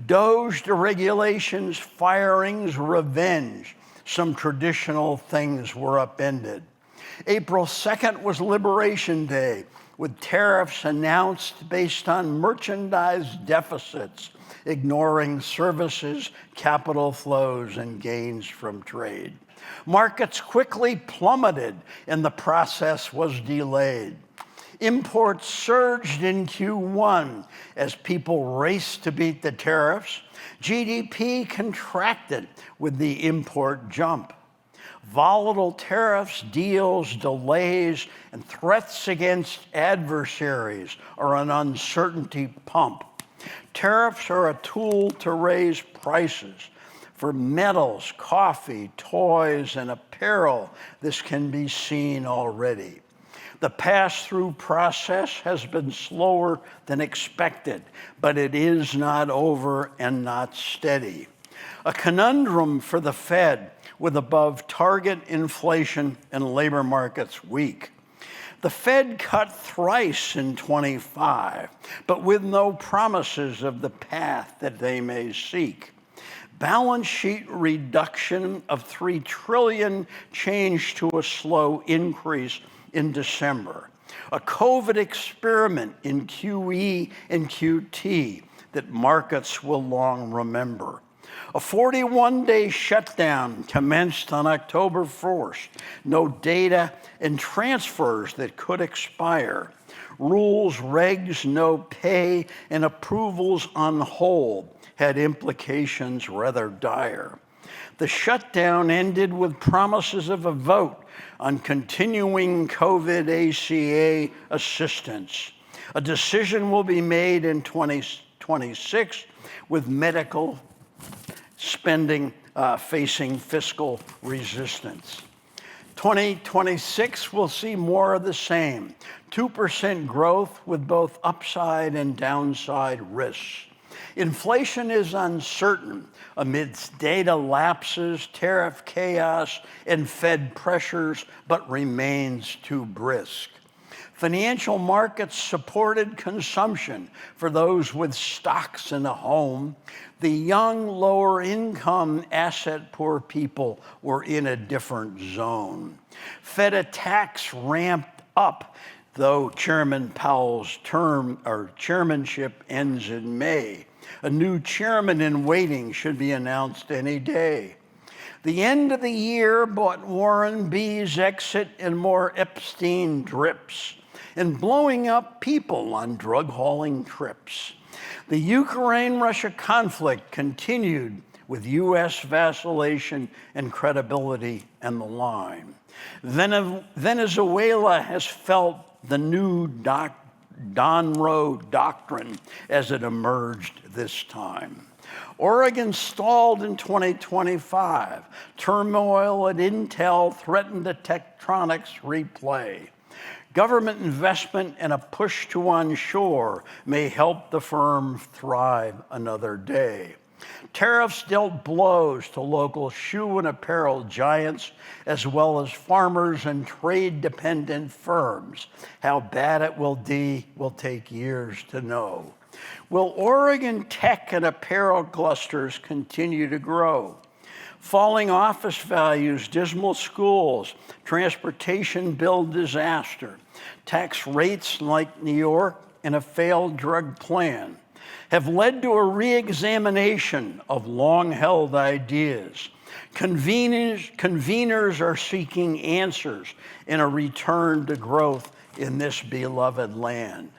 Doge deregulations, firings, revenge. Some traditional things were upended. April 2nd was Liberation Day, with tariffs announced based on merchandise deficits, ignoring services, capital flows, and gains from trade. Markets quickly plummeted, and the process was delayed. Imports surged in Q1 as people raced to beat the tariffs. GDP contracted with the import jump. Volatile tariffs, deals, delays, and threats against adversaries are an uncertainty pump. Tariffs are a tool to raise prices. For metals, coffee, toys, and apparel, this can be seen already. The pass-through process has been slower than expected, but it is not over and not steady. A conundrum for the Fed with above-target inflation and labor markets weak. The Fed cut thrice in 25, but with no promises of the path that they may seek. Balance sheet reduction of $3 trillion changed to a slow increase in December. A COVID experiment in QE and QT that markets will long remember. A 41-day shutdown commenced on October 1st. No data and transfers that could expire. Rules, regs, no pay, and approvals on hold had implications rather dire. The shutdown ended with promises of a vote on continuing COVID ACA assistance. A decision will be made in 2026 with medical spending facing fiscal resistance. 2026 will see more of the same, 2% growth with both upside and downside risks. Inflation is uncertain amidst data lapses, tariff chaos, and Fed pressures, but remains too brisk. Financial markets supported consumption for those with stocks in a home. The young, lower-income, asset-poor people were in a different zone. Fed attacks ramped up, though Chairman Powell's chairmanship ends in May. A new chairman in waiting should be announced any day. The end of the year brought Warren B's exit and more Epstein drips, and blowing up people on drug-hauling trips. The Ukraine-Russia conflict continued with U.S. vacillation and credibility and the line. Venezuela has felt the new Donroe Doctrine as it emerged this time. Oregon stalled in 2025. Turmoil at Intel threatened the Tektronix replay. Government investment and a push to onshore may help the firm thrive another day. Tariffs dealt blows to local shoe and apparel giants, as well as farmers and trade-dependent firms. How bad it will be will take years to know. Will Oregon tech and apparel clusters continue to grow? Falling office values, dismal schools, transportation bill disaster, tax rates like New York, and a failed drug plan have led to a re-examination of long-held ideas. Conveners are seeking answers in a return to growth in this beloved land.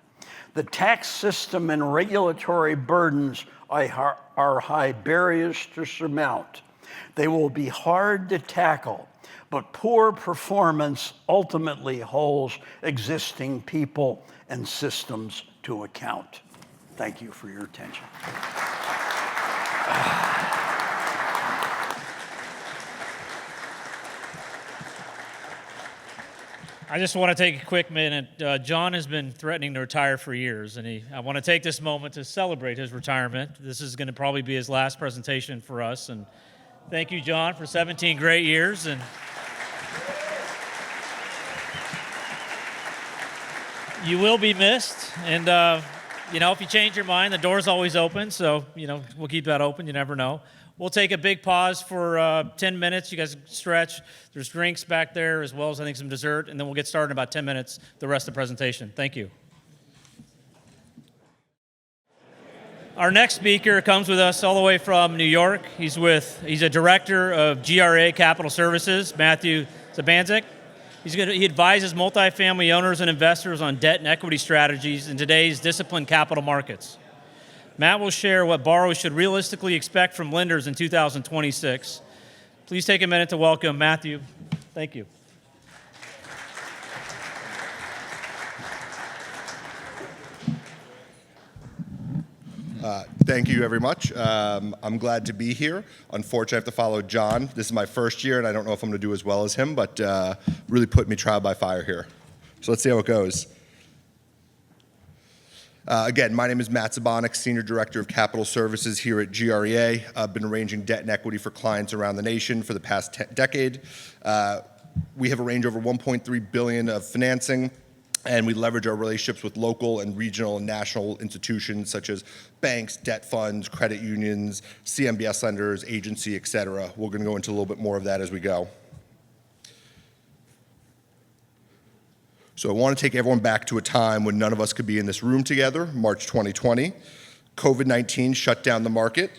The tax system and regulatory burdens are high barriers to surmount. They will be hard to tackle, but poor performance ultimately holds existing people and systems to account. Thank you for your attention. I just want to take a quick minute. John has been threatening to retire for years, and I want to take this moment to celebrate his retirement. This is going to probably be his last presentation for us, and thank you, John, for 17 great years. And you will be missed, and if you change your mind, the door's always open, so, we'll keep that open. You never know. We'll take a big pause for 10 minutes. You guys stretch. There's drinks back there, as well as, I think, some dessert, and then we'll get started in about 10 minutes, the rest of the presentation. Thank you. Our next speaker comes with us all the way from New York. He's a director of GREA Capital Services, Matthew Dzbanek. He advises multifamily owners and investors on debt and equity strategies in today's disciplined capital markets. Matt will share what borrowers should realistically expect from lenders in 2026. Please take a minute to welcome Matthew. Thank you. Thank you very much. I'm glad to be here. Unfortunately, I have to follow John. This is my first year, and I don't know if I'm going to do as well as him, but really put me trial by fire here. So let's see how it goes. Again, my name is Matt Dzbanek, Senior Director of Capital Services here at GREA. I've been arranging debt and equity for clients around the nation for the past decade. We have arranged over $1.3 billion of financing, and we leverage our relationships with local and regional and national institutions such as banks, debt funds, credit unions, CMBS lenders, agency, et cetera. We're going to go into a little bit more of that as we go. So I want to take everyone back to a time when none of us could be in this room together, March 2020. COVID-19 shut down the market.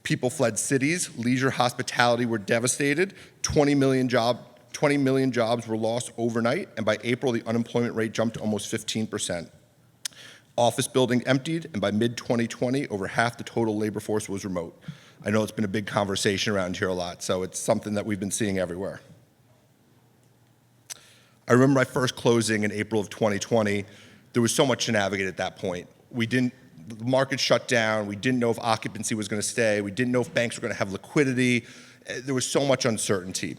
People fled cities. Leisure hospitality were devastated. 20 million jobs were lost overnight, and by April, the unemployment rate jumped to almost 15%. Office buildings emptied, and by mid-2020, over half the total labor force was remote. I know it's been a big conversation around here a lot, so it's something that we've been seeing everywhere. I remember my first closing in April of 2020. There was so much to navigate at that point. The market shut down. We didn't know if occupancy was going to stay. We didn't know if banks were going to have liquidity. There was so much uncertainty.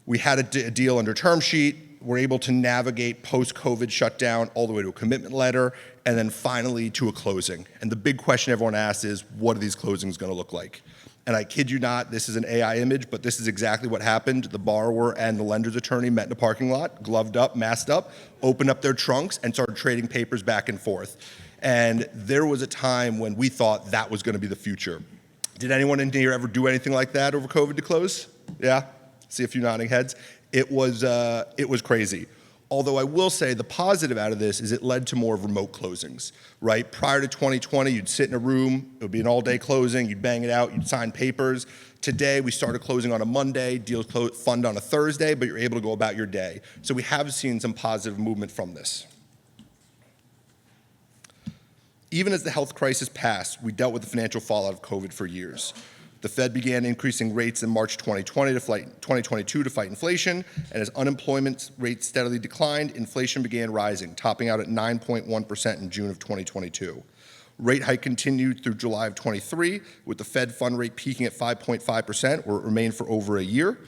We had a deal under term sheet. We're able to navigate post-COVID shutdown all the way to a commitment letter, and then finally to a closing. And the big question everyone asks is, what are these closings going to look like? And I kid you not, this is an AI image, but this is exactly what happened. The borrower and the lender's attorney met in a parking lot, gloved up, masked up, opened up their trunks, and started trading papers back and forth. And there was a time when we thought that was going to be the future. Did anyone in here ever do anything like that over COVID to close? Yeah? See a few nodding heads. It was crazy. Although I will say the positive out of this is it led to more remote closings, right? Prior to 2020, you'd sit in a room, it would be an all-day closing, you'd bang it out, you'd sign papers. Today, we started closing on a Monday, deals fund on a Thursday, but you're able to go about your day. So we have seen some positive movement from this. Even as the health crisis passed, we dealt with the financial fallout of COVID for years. The Fed began increasing rates in March 2022 to fight inflation, and as unemployment rates steadily declined, inflation began rising, topping out at 9.1% in June of 2022. Rate hike continued through July of 23, with the Fed fund rate peaking at 5.5%, where it remained for over a year.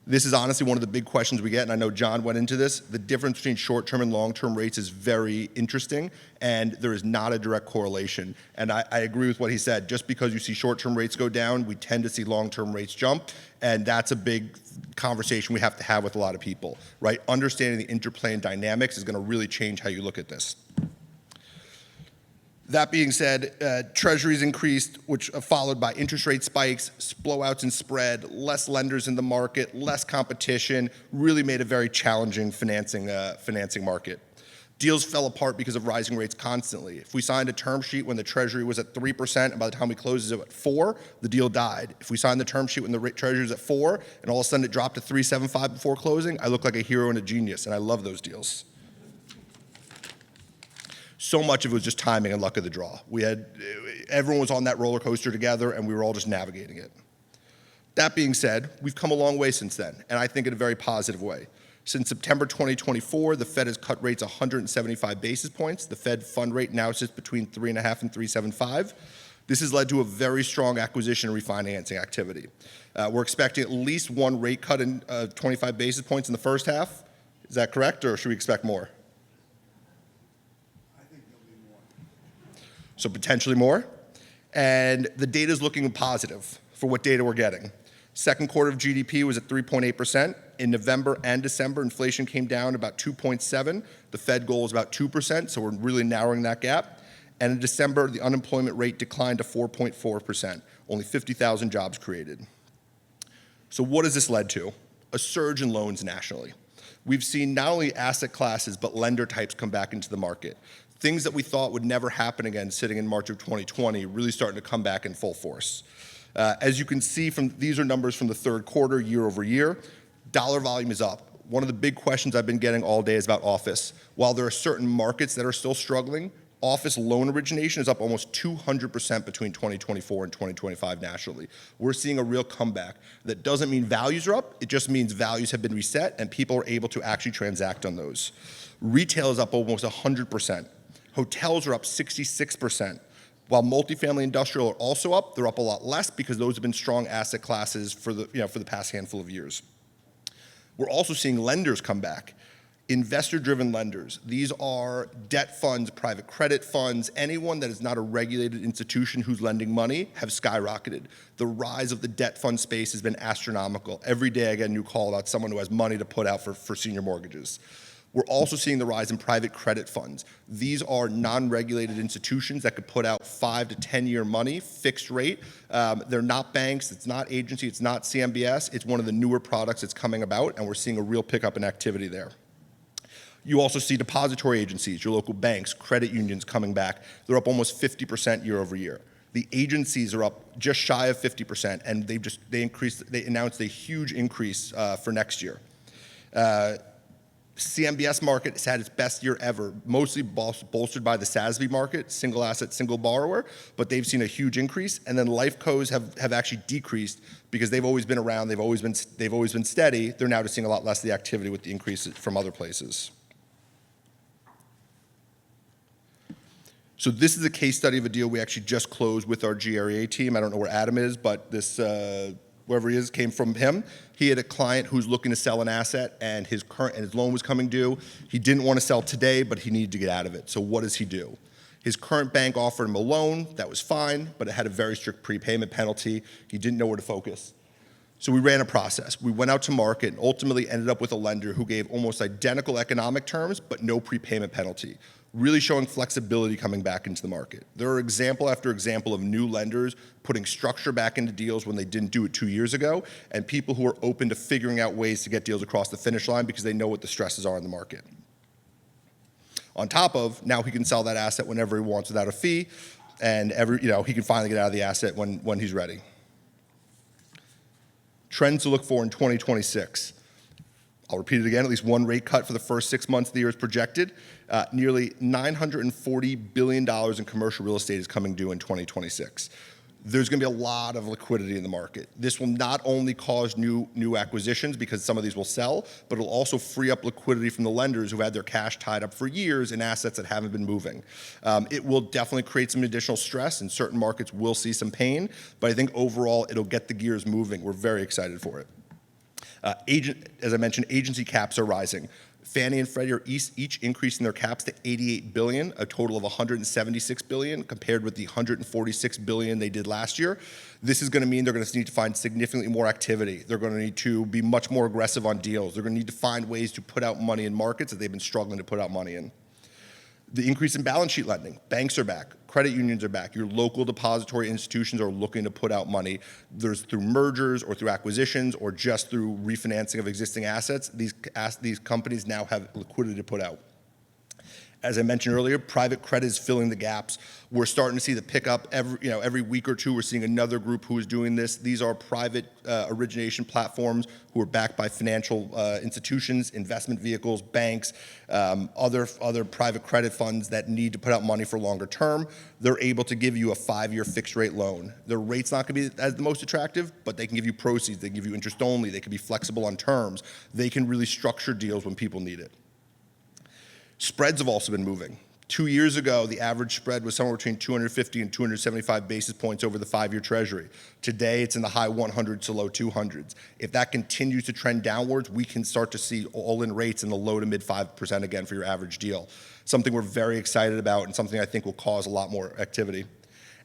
This is honestly one of the big questions we get, and I know John went into this. The difference between short-term and long-term rates is very interesting, and there is not a direct correlation. And I agree with what he said. Just because you see short-term rates go down, we tend to see long-term rates jump, and that's a big conversation we have to have with a lot of people, right? Understanding the interplay and dynamics is going to really change how you look at this. That being said, treasuries increased, which followed by interest rate spikes, blowouts in spread, less lenders in the market, less competition, really made a very challenging financing market. Deals fell apart because of rising rates constantly. If we signed a term sheet when the treasury was at 3%, and by the time we closed it at 4%, the deal died. If we signed the term sheet when the treasury was at 4%, and all of a sudden it dropped to 3.75 before closing, I look like a hero and a genius, and I love those deals. So much of it was just timing and luck of the draw. Everyone was on that roller coaster together, and we were all just navigating it. That being said, we've come a long way since then, and I think in a very positive way. Since September 2024, the Fed has cut rates 175 basis points. The Fed fund rate now sits between 3.5 and 3.75. This has led to a very strong acquisition and refinancing activity. We're expecting at least one rate cut in 25 basis points in the first half. Is that correct, or should we expect more? So potentially more. And the data is looking positive for what data we're getting. Second quarter of GDP was at 3.8%. In November and December, inflation came down about 2.7%. The Fed goal is about 2%, so we're really narrowing that gap. And in December, the unemployment rate declined to 4.4%, only 50,000 jobs created. So what has this led to? A surge in loans nationally. We've seen not only asset classes, but lender types come back into the market. Things that we thought would never happen again sitting in March of 2020 really starting to come back in full force. As you can see, these are numbers from the third quarter, year over year. Dollar volume is up. One of the big questions I've been getting all day is about office. While there are certain markets that are still struggling, office loan origination is up almost 200% between 2024 and 2025 nationally. We're seeing a real comeback. That doesn't mean values are up, it just means values have been reset and people are able to actually transact on those. Retail is up almost 100%. Hotels are up 66%. While multifamily industrial are also up, they're up a lot less because those have been strong asset classes for the past handful of years. We're also seeing lenders come back. Investor-driven lenders. These are debt funds, private credit funds, anyone that is not a regulated institution who's lending money have skyrocketed. The rise of the debt fund space has been astronomical. Every day I get a new call about someone who has money to put out for senior mortgages. We're also seeing the rise in private credit funds. These are non-regulated institutions that could put out 5 to 10-year money, fixed rate. They're not banks, it's not agency, it's not CMBS. It's one of the newer products that's coming about, and we're seeing a real pickup in activity there. You also see depository agencies, your local banks, credit unions coming back. They're up almost 50% year over year. The agencies are up just shy of 50%, and they announced a huge increase for next year. CMBS market has had its best year ever, mostly bolstered by the SASB market, single asset, single borrower, but they've seen a huge increase. And then life cos have actually decreased because they've always been around, they've always been steady. They're now just seeing a lot less of the activity with the increase from other places. So this is a case study of a deal we actually just closed with our GREA team. I don't know where Adam is, but this, wherever he is, came from him. He had a client who's looking to sell an asset, and his loan was coming due. He didn't want to sell today, but he needed to get out of it. So what does he do? His current bank offered him a loan. That was fine, but it had a very strict prepayment penalty. He didn't know where to focus. So we ran a process. We went out to market and ultimately ended up with a lender who gave almost identical economic terms, but no prepayment penalty, really showing flexibility coming back into the market. There are example after example of new lenders putting structure back into deals when they didn't do it 2 years ago, and people who are open to figuring out ways to get deals across the finish line because they know what the stresses are in the market. On top of, now he can sell that asset whenever he wants without a fee, and he can finally get out of the asset when he's ready. Trends to look for in 2026. I'll repeat it again, at least one rate cut for the first 6 months of the year is projected. Nearly $940 billion in commercial real estate is coming due in 2026. There's going to be a lot of liquidity in the market. This will not only cause new acquisitions because some of these will sell, but it'll also free up liquidity from the lenders who've had their cash tied up for years in assets that haven't been moving. It will definitely create some additional stress, and certain markets will see some pain, but I think overall it'll get the gears moving. We're very excited for it. As I mentioned, agency caps are rising. Fannie and Freddie are each increasing their caps to $88 billion, a total of $176 billion, compared with the $146 billion they did last year. This is going to mean they're going to need to find significantly more activity. They're going to need to be much more aggressive on deals. They're going to need to find ways to put out money in markets that they've been struggling to put out money in. The increase in balance sheet lending. Banks are back. Credit unions are back. Your local depository institutions are looking to put out money. There's through mergers or through acquisitions or just through refinancing of existing assets. These companies now have liquidity to put out. As I mentioned earlier, private credit is filling the gaps. We're starting to see the pickup every week or two. We're seeing another group who is doing this. These are private origination platforms who are backed by financial institutions, investment vehicles, banks, other private credit funds that need to put out money for longer term. They're able to give you a 5-year fixed rate loan. Their rate's not going to be as the most attractive, but they can give you proceeds. They can give you interest only. They can be flexible on terms. They can really structure deals when people need it. Spreads have also been moving. 2 years ago, the average spread was somewhere between 250 and 275 basis points over the 5-year Treasury. Today, it's in the high 100s to low 200s. If that continues to trend downwards, we can start to see all-in rates in the low to mid 5% again for your average deal. Something we're very excited about and something I think will cause a lot more activity.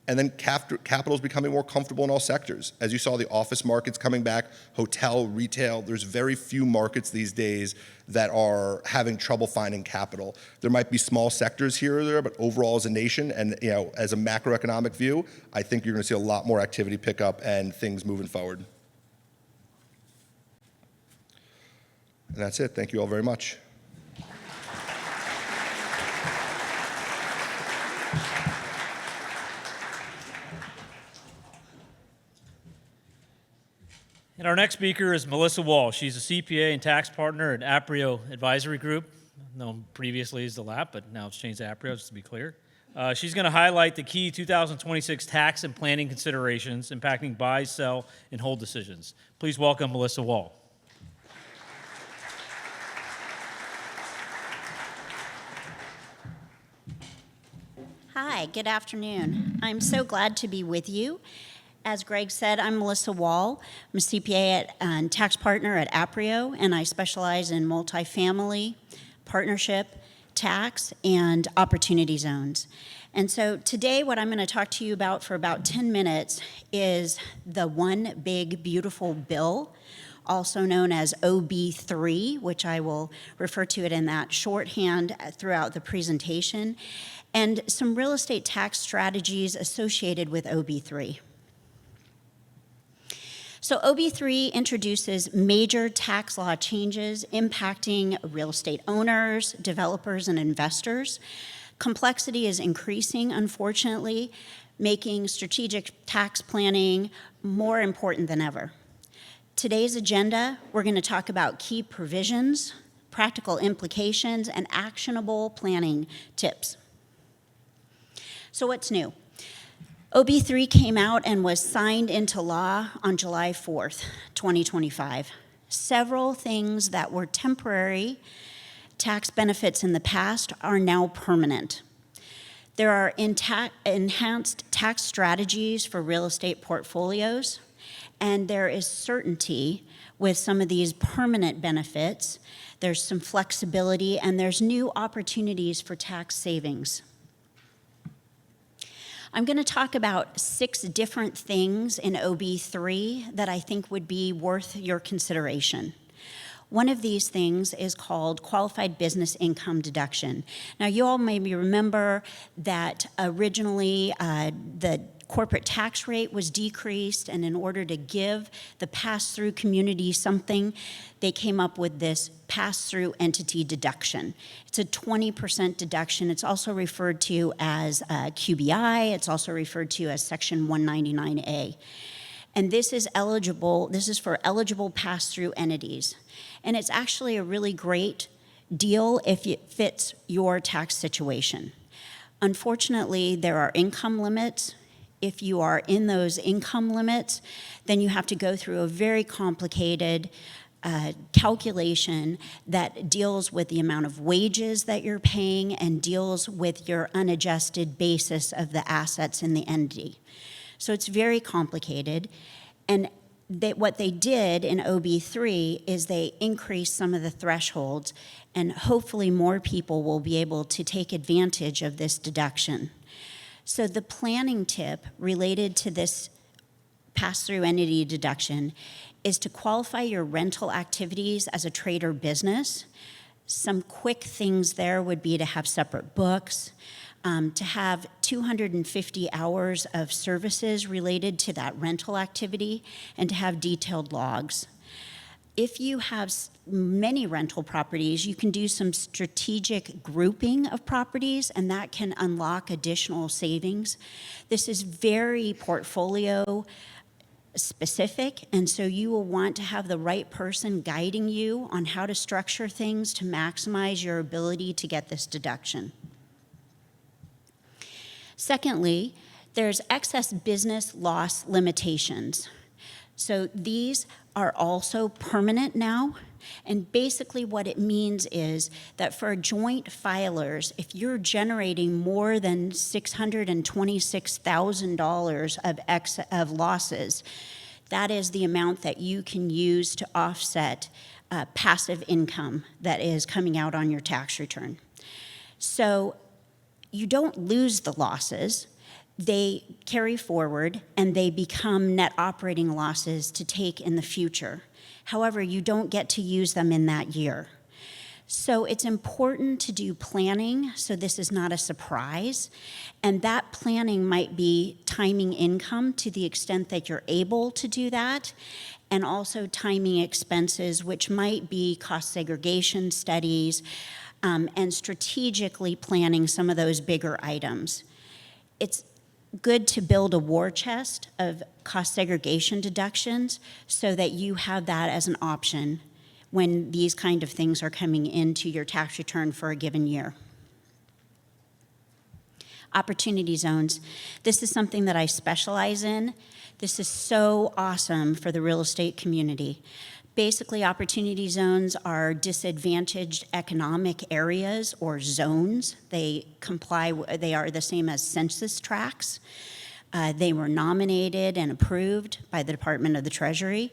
And then capital is becoming more comfortable in all sectors. As you saw, the office market's coming back, hotel, retail. There's very few markets these days that are having trouble finding capital. There might be small sectors here or there, but overall as a nation and as a macroeconomic view, I think you're going to see a lot more activity pick up and things moving forward. And that's it. Thank you all very much. And our next speaker is Melissa Wall. She's a CPA and tax partner at Aprio Advisory Group, known previously as the LAP, but now it's changed to Aprio, just to be clear. She's going to highlight the key 2026 tax and planning considerations impacting buy, sell, and hold decisions. Please welcome Melissa Wall. Hi, good afternoon. I'm so glad to be with you. As Greg said, I'm Melissa Wall. I'm a CPA and tax partner at Aprio, and I specialize in multifamily, partnership, tax, and opportunity zones. And so today what I'm going to talk to you about for about 10 minutes is the One Big Beautiful Bill, also known as OB3, which I will refer to it in that shorthand throughout the presentation, and some real estate tax strategies associated with OB3. So OB3 introduces major tax law changes impacting real estate owners, developers, and investors. Complexity is increasing, unfortunately, making strategic tax planning more important than ever. Today's agenda, we're going to talk about key provisions, practical implications, and actionable planning tips. So what's new? OB3 came out and was signed into law on July 4th, 2025. Several things that were temporary tax benefits in the past are now permanent. There are enhanced tax strategies for real estate portfolios, and there is certainty with some of these permanent benefits. There's some flexibility, and there's new opportunities for tax savings. I'm going to talk about 6 different things in OB3 that I think would be worth your consideration. One of these things is called qualified business income deduction. Now, you all maybe remember that originally the corporate tax rate was decreased, and in order to give the pass-through community something, they came up with this pass-through entity deduction. It's a 20% deduction. It's also referred to as QBI. It's also referred to as Section 199A. And this is for eligible pass-through entities. And it's actually a really great deal if it fits your tax situation. Unfortunately, there are income limits. If you are in those income limits, then you have to go through a very complicated calculation that deals with the amount of wages that you're paying and deals with your unadjusted basis of the assets in the entity. So it's very complicated. And what they did in OB3 is they increased some of the thresholds, and hopefully more people will be able to take advantage of this deduction. So the planning tip related to this pass-through entity deduction is to qualify your rental activities as a trade or business. Some quick things there would be to have separate books, to have 250 hours of services related to that rental activity, and to have detailed logs. If you have many rental properties, you can do some strategic grouping of properties, and that can unlock additional savings. This is very portfolio specific, and so you will want to have the right person guiding you on how to structure things to maximize your ability to get this deduction. Secondly, there's excess business loss limitations. So these are also permanent now, and basically what it means is that for joint filers, if you're generating more than $626,000 of losses, that is the amount that you can use to offset passive income that is coming out on your tax return. So you don't lose the losses. They carry forward and they become net operating losses to take in the future. However, you don't get to use them in that year. So it's important to do planning so this is not a surprise. And that planning might be timing income to the extent that you're able to do that, and also timing expenses, which might be cost segregation studies, and strategically planning some of those bigger items. It's good to build a war chest of cost segregation deductions so that you have that as an option when these kind of things are coming into your tax return for a given year. Opportunity zones. This is something that I specialize in. This is so awesome for the real estate community. Basically, opportunity zones are disadvantaged economic areas or zones. They are the same as census tracts. They were nominated and approved by the Department of the Treasury.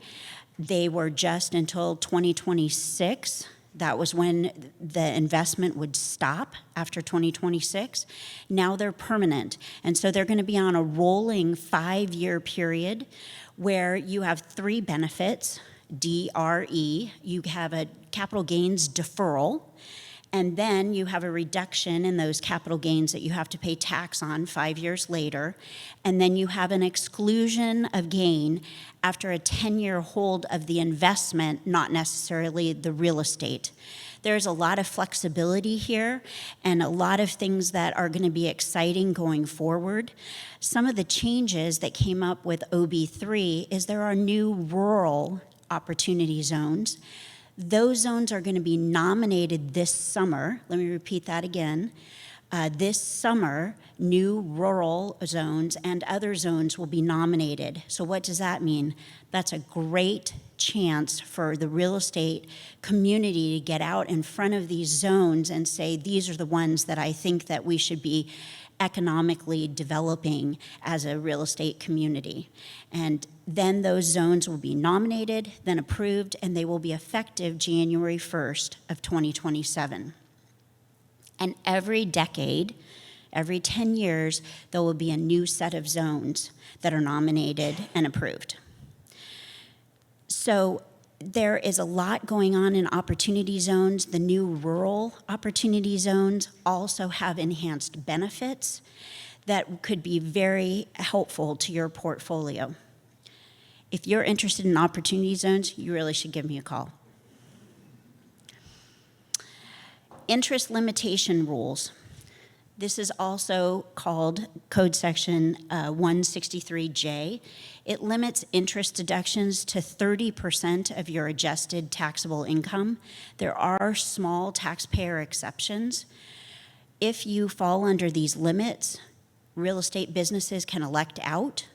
They were just until 2026. That was when the investment would stop after 2026. Now they're permanent. And so they're going to be on a rolling 5-year period where you have 3 benefits. DRE, you have a capital gains deferral, and then you have a reduction in those capital gains that you have to pay tax on 5 years later, and then you have an exclusion of gain after a 10-year hold of the investment, not necessarily the real estate. There's a lot of flexibility here and a lot of things that are going to be exciting going forward. Some of the changes that came up with OB3 is there are new rural opportunity zones. Those zones are going to be nominated this summer. Let me repeat that again. This summer, new rural zones and other zones will be nominated. So what does that mean? That's a great chance for the real estate community to get out in front of these zones and say, these are the ones that I think that we should be economically developing as a real estate community. And then those zones will be nominated, then approved, and they will be effective January 1st of 2027. And every decade, every 10 years, there will be a new set of zones that are nominated and approved. So there is a lot going on in opportunity zones. The new rural opportunity zones also have enhanced benefits that could be very helpful to your portfolio. If you're interested in opportunity zones, you really should give me a call. Interest limitation rules. This is also called Code Section 163J. It limits interest deductions to 30% of your adjusted taxable income. There are small taxpayer exceptions. If you fall under these limits, real estate businesses can elect out,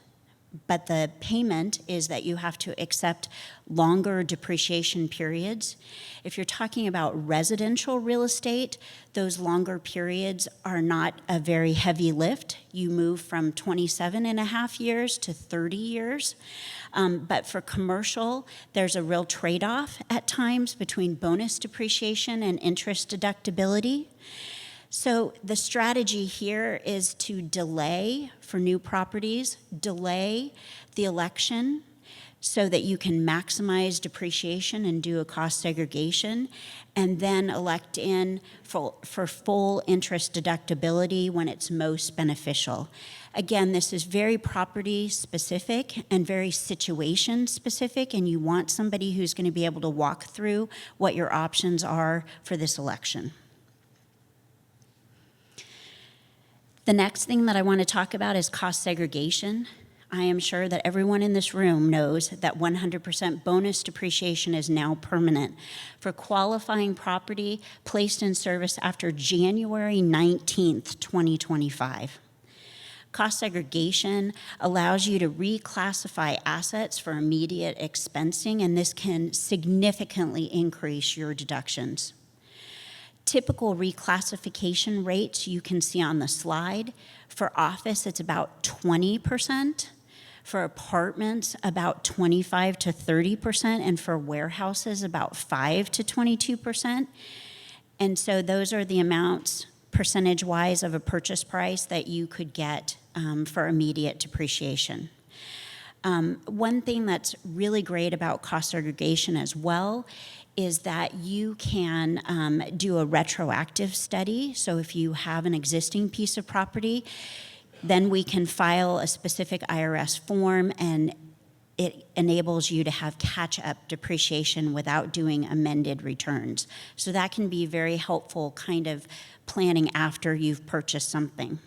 but the payment is that you have to accept longer depreciation periods. If you're talking about residential real estate, those longer periods are not a very heavy lift. You move from 27.5 years to 30 years. But for commercial, there's a real trade-off at times between bonus depreciation and interest deductibility. So the strategy here is to delay for new properties, delay the election so that you can maximize depreciation and do a cost segregation, and then elect in for full interest deductibility when it's most beneficial. Again, this is very property specific and very situation specific, and you want somebody who's going to be able to walk through what your options are for this election. The next thing that I want to talk about is cost segregation. I am sure that everyone in this room knows that 100% bonus depreciation is now permanent for qualifying property placed in service after January 19th, 2025. Cost segregation allows you to reclassify assets for immediate expensing, and this can significantly increase your deductions. Typical reclassification rates you can see on the slide. For office, it's about 20%. For apartments, about 25 to 30%. And for warehouses, about 5 to 22%. And so those are the amounts, percentage-wise, of a purchase price that you could get for immediate depreciation. One thing that's really great about cost segregation as well is that you can do a retroactive study. So if you have an existing piece of property, then we can file a specific IRS form, and it enables you to have catch-up depreciation without doing amended returns. So that can be very helpful kind of planning after you've purchased something.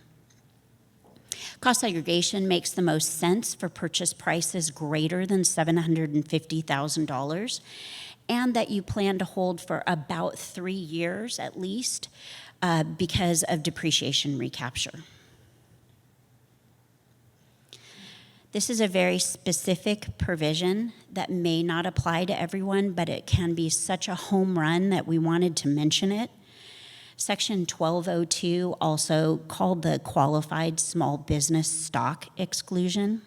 Cost segregation makes the most sense for purchase prices greater than $750,000. And that you plan to hold for about 3 years at least because of depreciation recapture. This is a very specific provision that may not apply to everyone, but it can be such a home run that we wanted to mention it. Section 1202, also called the Qualified Small Business Stock Exclusion,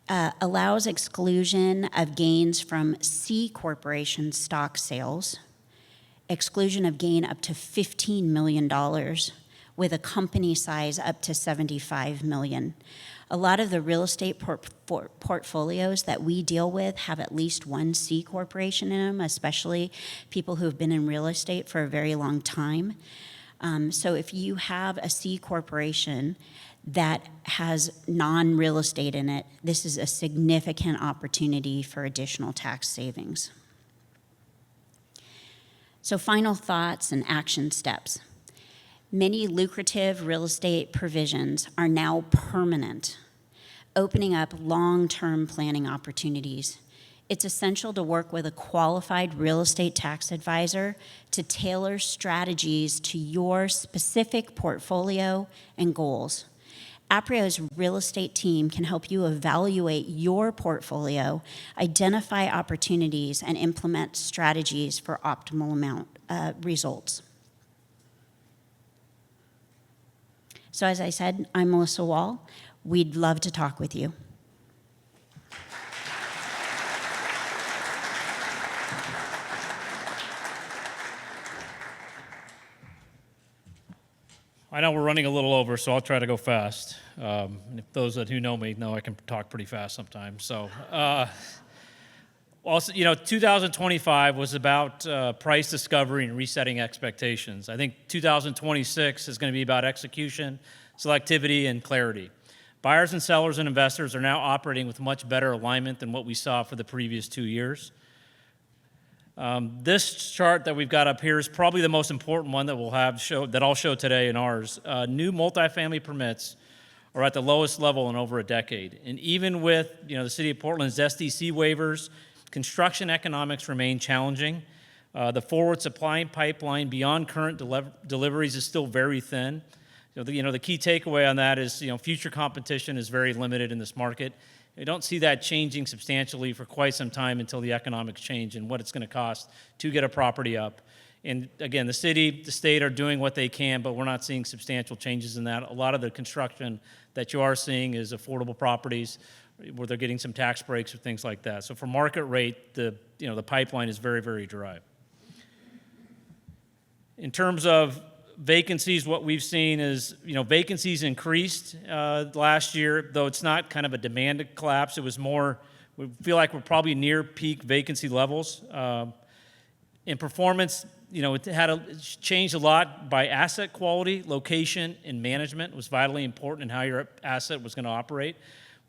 allows exclusion of gains from C corporation stock sales, exclusion of gain up to $15 million, with a company size up to $75 million. A lot of the real estate portfolios that we deal with have at least one C corporation in them, especially people who have been in real estate for a very long time. So if you have a C corporation that has non-real estate in it, this is a significant opportunity for additional tax savings. So final thoughts and action steps. Many lucrative real estate provisions are now permanent, opening up long-term planning opportunities. It's essential to work with a qualified real estate tax advisor to tailor strategies to your specific portfolio and goals. Aprio's real estate team can help you evaluate your portfolio, identify opportunities, and implement strategies for optimal results. So as I said, I'm Melissa Wall. We'd love to talk with you. I know we're running a little over, so I'll try to go fast. If those who know me know I can talk pretty fast sometimes. So, also, 2025 was about price discovery and resetting expectations. I think 2026 is going to be about execution, selectivity, and clarity. Buyers and sellers and investors are now operating with much better alignment than what we saw for the previous 2 years. This chart that we've got up here is probably the most important one that I'll show today in ours. New multifamily permits are at the lowest level in over a decade. And even with the City of Portland's SDC waivers, construction economics remain challenging. The forward supply pipeline beyond current deliveries is still very thin. The key takeaway on that is future competition is very limited in this market. We don't see that changing substantially for quite some time until the economics change and what it's going to cost to get a property up. And again, the city, the state are doing what they can, but we're not seeing substantial changes in that. A lot of the construction that you are seeing is affordable properties where they're getting some tax breaks or things like that. So for market rate, the pipeline is very, very dry. In terms of vacancies, what we've seen is, vacancies increased last year, though it's not kind of a demand collapse. It was more, we feel like we're probably near peak vacancy levels. In performance, it changed a lot by asset quality, location, and management. It was vitally important in how your asset was going to operate.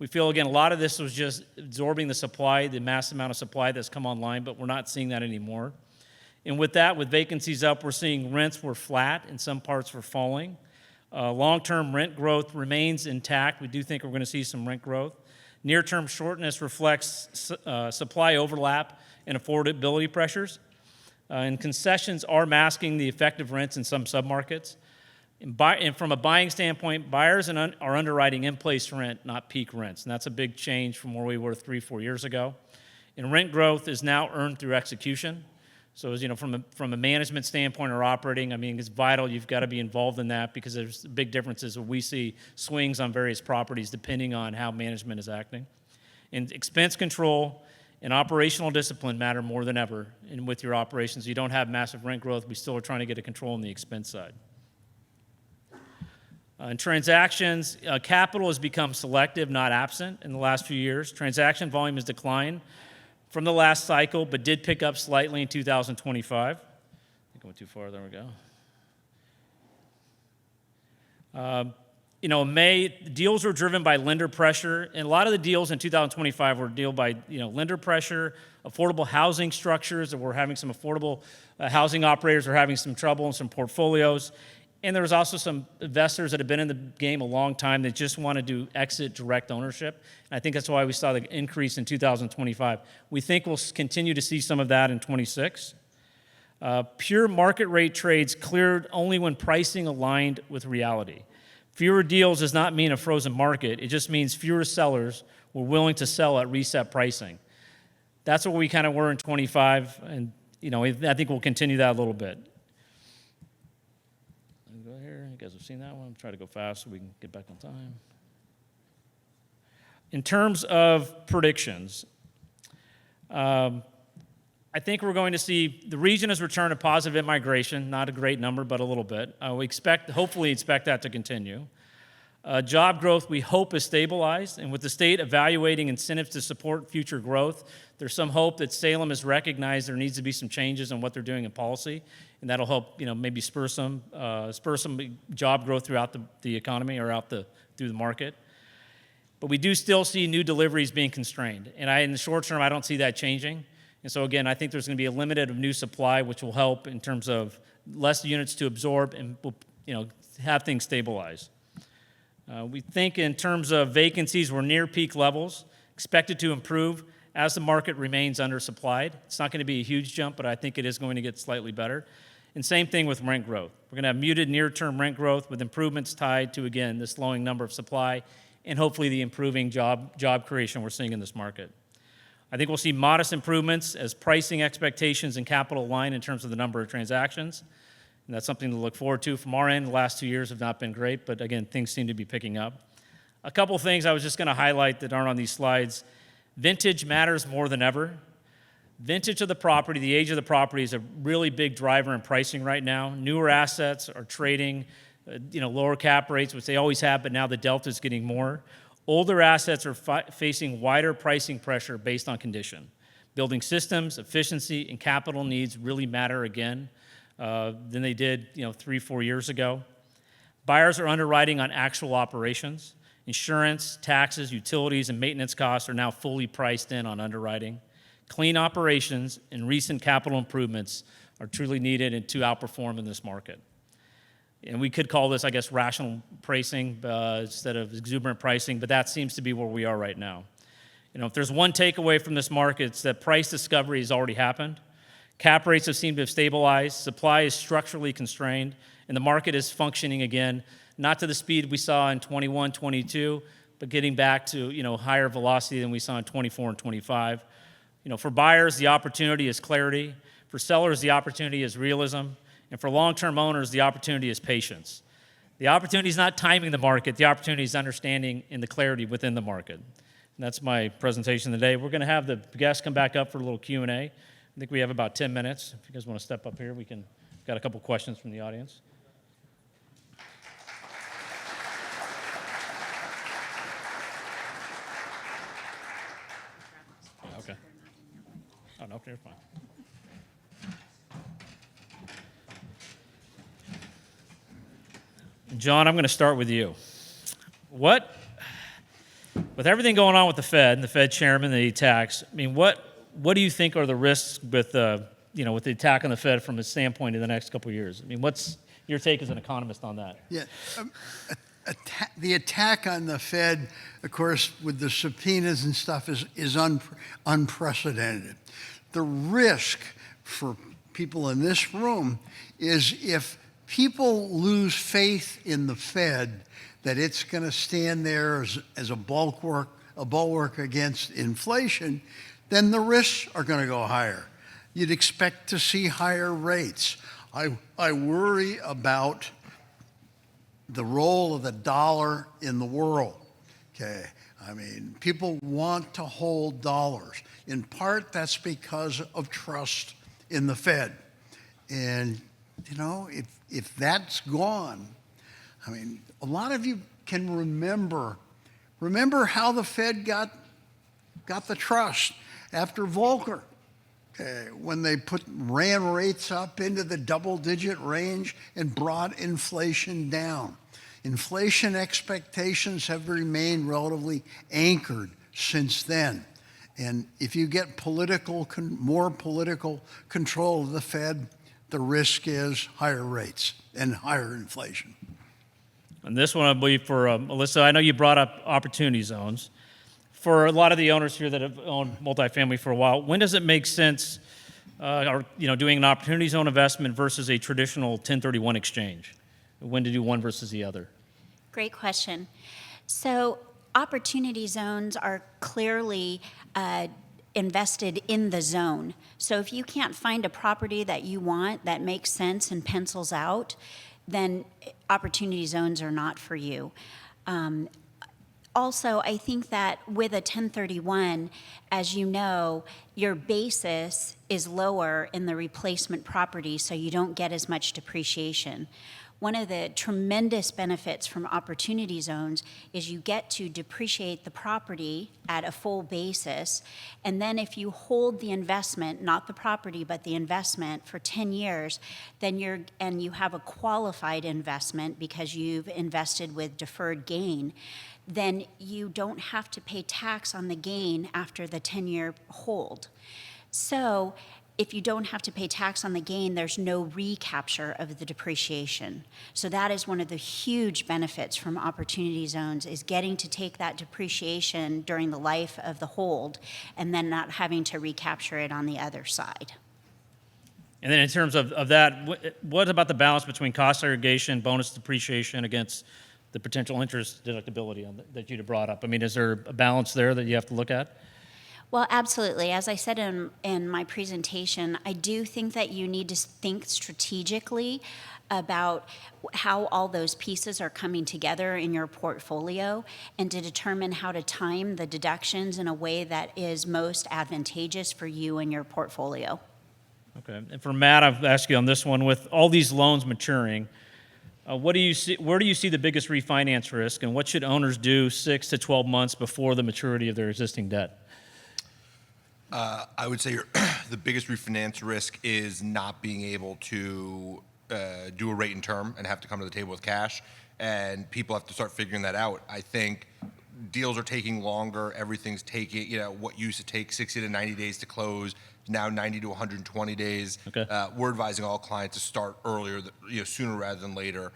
We feel, again, a lot of this was just absorbing the supply, the mass amount of supply that's come online, but we're not seeing that anymore. And with that, with vacancies up, we're seeing rents were flat and some parts were falling. Long-term rent growth remains intact. We do think we're going to see some rent growth. Near-term shortness reflects supply overlap and affordability pressures. And concessions are masking the effective rents in some submarkets. And from a buying standpoint, buyers are underwriting in-place rent, not peak rents. And that's a big change from where we were 3-4 years ago. And rent growth is now earned through execution. So, from a management standpoint or operating, it's vital. You've got to be involved in that because there's big differences where we see swings on various properties depending on how management is acting. And expense control and operational discipline matter more than ever. And with your operations, you don't have massive rent growth. We still are trying to get a control on the expense side. In transactions, capital has become selective, not absent in the last few years. Transaction volume has declined from the last cycle, but did pick up slightly in 2025. I think I went too far. There we go. In May, deals were driven by lender pressure, and a lot of the deals in 2025 were dealt by lender pressure, affordable housing structures that were having some affordable housing operators were having some trouble in some portfolios. And there was also some investors that have been in the game a long time that just wanted to exit direct ownership. And I think that's why we saw the increase in 2025. We think we'll continue to see some of that in 26. Pure market rate trades cleared only when pricing aligned with reality. Fewer deals does not mean a frozen market. It just means fewer sellers were willing to sell at reset pricing. That's what we kind of were in 25, and I think we'll continue that a little bit. Go here. You guys have seen that one. I'm trying to go fast so we can get back on time. In terms of predictions, I think we're going to see the region has returned to positive immigration, not a great number, but a little bit. We hopefully expect that to continue. Job growth, we hope, is stabilized, and with the state evaluating incentives to support future growth, there's some hope that Salem has recognized there needs to be some changes in what they're doing in policy, and that'll help, maybe spur some job growth throughout the economy or through the market. But we do still see new deliveries being constrained, and in the short term, I don't see that changing. And so again, I think there's going to be a limited of new supply, which will help in terms of less units to absorb and will, have things stabilize. We think in terms of vacancies, we're near peak levels, expected to improve as the market remains undersupplied. It's not going to be a huge jump, but I think it is going to get slightly better. And same thing with rent growth. We're going to have muted near-term rent growth with improvements tied to, again, the slowing number of supply and hopefully the improving job creation we're seeing in this market. I think we'll see modest improvements as pricing expectations and capital align in terms of the number of transactions. And that's something to look forward to. From our end, the last 2 years have not been great, but again, things seem to be picking up. A couple things I was just going to highlight that aren't on these slides. Vintage matters more than ever. Vintage of the property, the age of the property, is a really big driver in pricing right now. Newer assets are trading, lower cap rates, which they always have, but now the delta is getting more. Older assets are facing wider pricing pressure based on condition. Building systems, efficiency, and capital needs really matter again than they did 3-4 years ago. Buyers are underwriting on actual operations. Insurance, taxes, utilities, and maintenance costs are now fully priced in on underwriting. Clean operations and recent capital improvements are truly needed and to outperform in this market. And we could call this, I guess, rational pricing instead of exuberant pricing, but that seems to be where we are right now. If there's one takeaway from this market, it's that price discovery has already happened. Cap rates have seemed to have stabilized. Supply is structurally constrained, and the market is functioning again, not to the speed we saw in 21, 22, but getting back to higher velocity than we saw in 24 and 25. For buyers, the opportunity is clarity. For sellers, the opportunity is realism. And for long-term owners, the opportunity is patience. The opportunity is not timing the market. The opportunity is understanding and the clarity within the market. And that's my presentation today. We're going to have the guests come back up for a little Q&A. I think we have about 10 minutes. If you guys want to step up here, we've got a couple questions from the audience. Okay. Oh, no, you're fine. John, I'm going to start with you. With everything going on with the Fed and the Fed chairman, the tax, what do you think are the risks with the attack on the Fed from a standpoint in the next couple of years? What's your take as an economist on that? Yeah, the attack on the Fed, of course, with the subpoenas and stuff, is unprecedented. The risk for people in this room is if people lose faith in the Fed that it's going to stand there as a bulwark against inflation, then the risks are going to go higher. You'd expect to see higher rates. I worry about the role of the dollar in the world. Okay, people want to hold dollars. In part, that's because of trust in the Fed, and if that's gone, a lot of you can remember how the Fed got the trust after Volcker, when they ran rates up into the double-digit range and brought inflation down. Inflation expectations have remained relatively anchored since then. And if you get more political control of the Fed, the risk is higher rates and higher inflation. And this one, I believe, for Alyssa, I know you brought up opportunity zones. For a lot of the owners here that have owned multifamily for a while, when does it make sense, doing an opportunity zone investment versus a traditional 1031 exchange? When to do one versus the other? Great question. So opportunity zones are clearly invested in the zone. So if you can't find a property that you want that makes sense and pencils out, then opportunity zones are not for you. Also, I think that with a 1031, as you know, your basis is lower in the replacement property, so you don't get as much depreciation. One of the tremendous benefits from opportunity zones is you get to depreciate the property at a full basis, and then if you hold the investment, not the property, but the investment for 10 years, then you have a qualified investment because you've invested with deferred gain, then you don't have to pay tax on the gain after the 10-year hold. So if you don't have to pay tax on the gain, there's no recapture of the depreciation. So that is one of the huge benefits from opportunity zones, is getting to take that depreciation during the life of the hold and then not having to recapture it on the other side. And then in terms of that, what about the balance between cost segregation, bonus depreciation against the potential interest deductibility that you'd have brought up? I mean, is there a balance there that you have to look at? Well, absolutely. As I said in my presentation, I do think that you need to think strategically about how all those pieces are coming together in your portfolio and to determine how to time the deductions in a way that is most advantageous for you and your portfolio. Okay. And for Matt, I've asked you on this one, with all these loans maturing, where do you see the biggest refinance risk, and what should owners do 6 to 12 months before the maturity of their existing debt? I would say the biggest refinance risk is not being able to do a rate and term and have to come to the table with cash, and people have to start figuring that out. I think deals are taking longer. Everything's taking, what used to take 60 to 90 days to close, now 90 to 120 days. Okay. We're advising all clients to start earlier, sooner rather than later.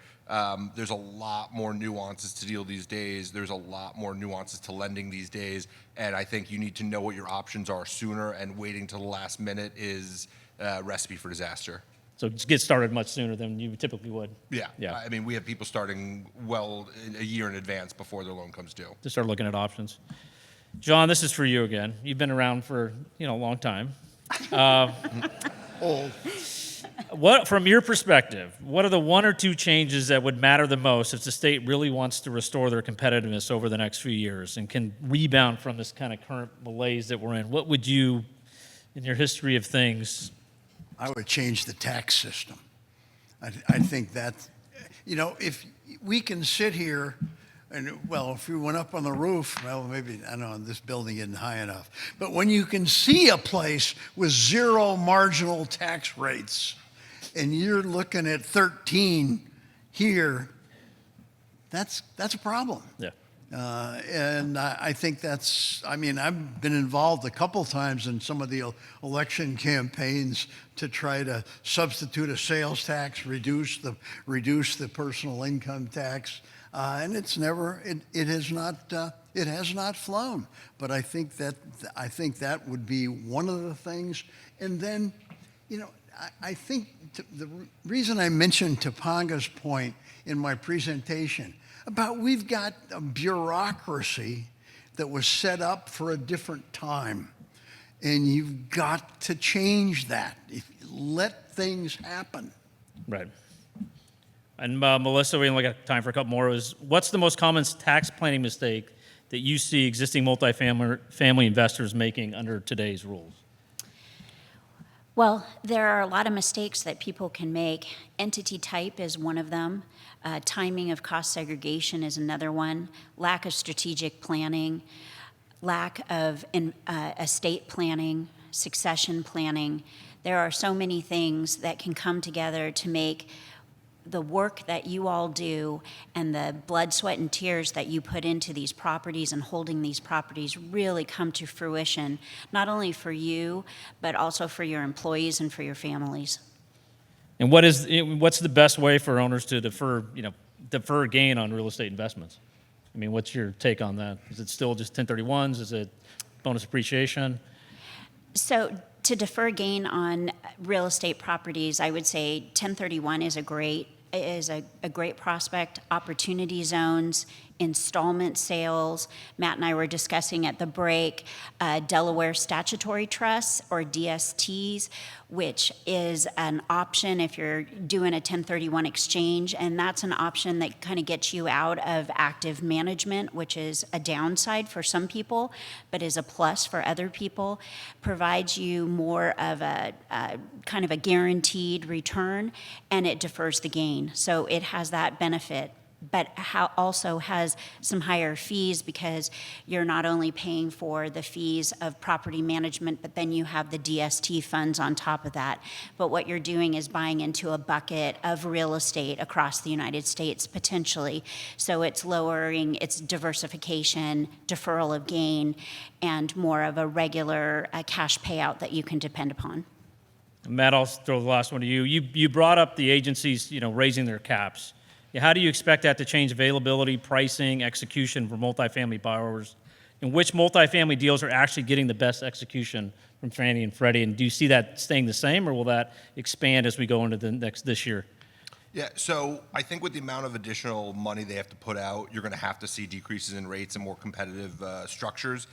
There's a lot more nuances to deal these days. There's a lot more nuances to lending these days. And I think you need to know what your options are sooner, and waiting till the last minute is a recipe for disaster. So just get started much sooner than you typically would. Yeah. Yeah. I mean, we have people starting well a year in advance before their loan comes due. To start looking at options. John, this is for you again. You've been around for a long time. Old. From your perspective, what are the one or two changes that would matter the most if the state really wants to restore their competitiveness over the next few years and can rebound from this kind of current malaise that we're in? What would you, in your history of things? I would change the tax system. I think that, if we can sit here and, if we went up on the roof, maybe, I don't know, this building isn't high enough. But when you can see a place with zero marginal tax rates and you're looking at 13 here, that's a problem. Yeah. And I think I've been involved a couple times in some of the election campaigns to try to substitute a sales tax, reduce the personal income tax, and it has not flown. But I think that would be one of the things. And then, I think the reason I mentioned Topanga's point in my presentation about we've got a bureaucracy that was set up for a different time, and you've got to change that. Let things happen. Right. And Melissa, we only got time for a couple more. What's the most common tax planning mistake that you see existing multifamily investors making under today's rules? Well, there are a lot of mistakes that people can make. Entity type is one of them. Timing of cost segregation is another one. Lack of strategic planning, lack of estate planning, succession planning. There are so many things that can come together to make the work that you all do and the blood, sweat, and tears that you put into these properties and holding these properties really come to fruition, not only for you, but also for your employees and for your families. And what's the best way for owners to defer gain on real estate investments? I mean, what's your take on that? Is it still just 1031s? Is it bonus appreciation? So to defer gain on real estate properties, I would say 1031 is a great is a great prospect. Opportunity zones, installment sales. Matt and I were discussing at the break Delaware Statutory Trusts, or DSTs, which is an option if you're doing a 1031 exchange, and that's an option that kind of gets you out of active management, which is a downside for some people, but is a plus for other people. Provides you more of a kind of a guaranteed return, and it defers the gain. So it has that benefit, but also has some higher fees because you're not only paying for the fees of property management, but then you have the DST funds on top of that. But what you're doing is buying into a bucket of real estate across the United States potentially. So it's lowering its diversification, deferral of gain, and more of a regular cash payout that you can depend upon. Matt, I'll throw the last one to you. You brought up the agencies, raising their caps. How do you expect that to change availability, pricing, execution for multifamily borrowers? And which multifamily deals are actually getting the best execution from Fannie and Freddie? And do you see that staying the same, or will that expand as we go into this year? Yeah, so I think with the amount of additional money they have to put out, you're going to have to see decreases in rates and more competitive structures.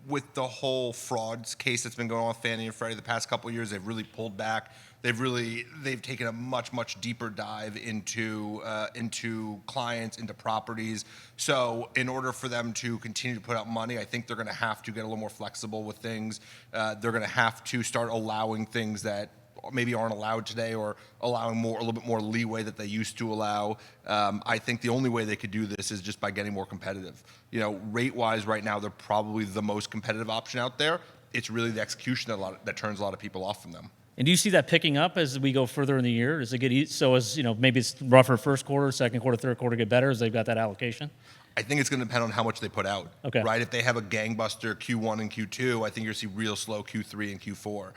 With the whole frauds case that's been going on with Fannie and Freddie the past couple of years, they've really pulled back. They've taken a much deeper dive into clients, into properties. So in order for them to continue to put out money, I think they're going to have to get a little more flexible with things. They're going to have to start allowing things that maybe aren't allowed today, or allowing a little bit more leeway that they used to allow. I think the only way they could do this is just by getting more competitive. Rate-wise, right now they're probably the most competitive option out there. It's really the execution that turns a lot of people off from them. And do you see that picking up as we go further in the year? Does it get so as maybe it's rougher first quarter, second quarter, third quarter get better as they've got that allocation? I think it's going to depend on how much they put out. Okay. Right? If they have a gangbuster Q1 and Q2, I think you're going to see real slow Q3 and Q4.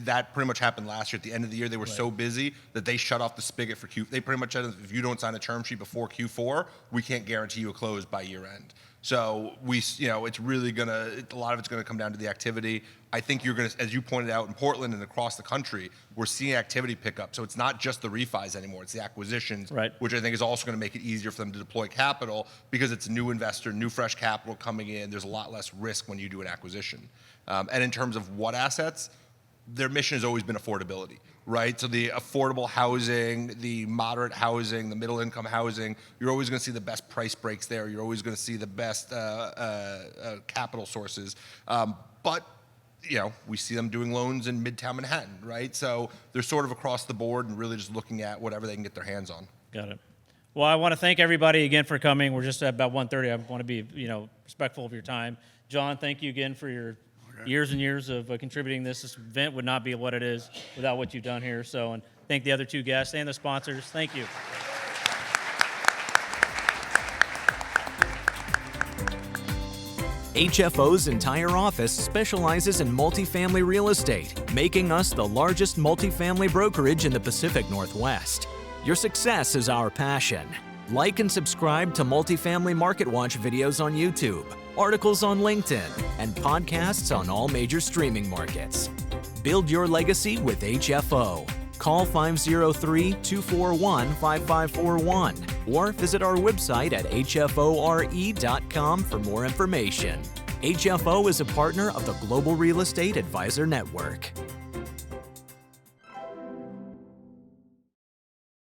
That pretty much happened last year. At the end of the year, they were so busy that they shut off the spigot for Q. They pretty much said, if you don't sign a term sheet before Q4, we can't guarantee you a close by year end. So it's really a lot of it's going to come down to the activity. I think you're going to, as you pointed out, in Portland and across the country, we're seeing activity pick up. So it's not just the refis anymore; it's the acquisitions, right, which I think is also going to make it easier for them to deploy capital because it's a new investor, new fresh capital coming in. There's a lot less risk when you do an acquisition. And in terms of what assets, their mission has always been affordability, right? So the affordable housing, the moderate housing, the middle income housing, you're always going to see the best price breaks there. You're always going to see the best capital sources. But we see them doing loans in Midtown Manhattan, right? So they're sort of across the board and really just looking at whatever they can get their hands on. Got it. Well, I want to thank everybody again for coming. We're just at about 1:30. I want to be, respectful of your time. John, thank you again for your years and years of contributing this. This event would not be what it is without what you've done here. So, and thank the other two guests and the sponsors. Thank you. HFO's entire office specializes in multifamily real estate, making us the largest multifamily brokerage in the Pacific Northwest. Your success is our passion. Like and subscribe to Multifamily Marketwatch videos on YouTube, articles on LinkedIn, and podcasts on all major streaming markets. Build your legacy with HFO. Call 503-241-5541 or visit our website at hfore.com for more information. HFO is a partner of the Global Real Estate Advisor Network.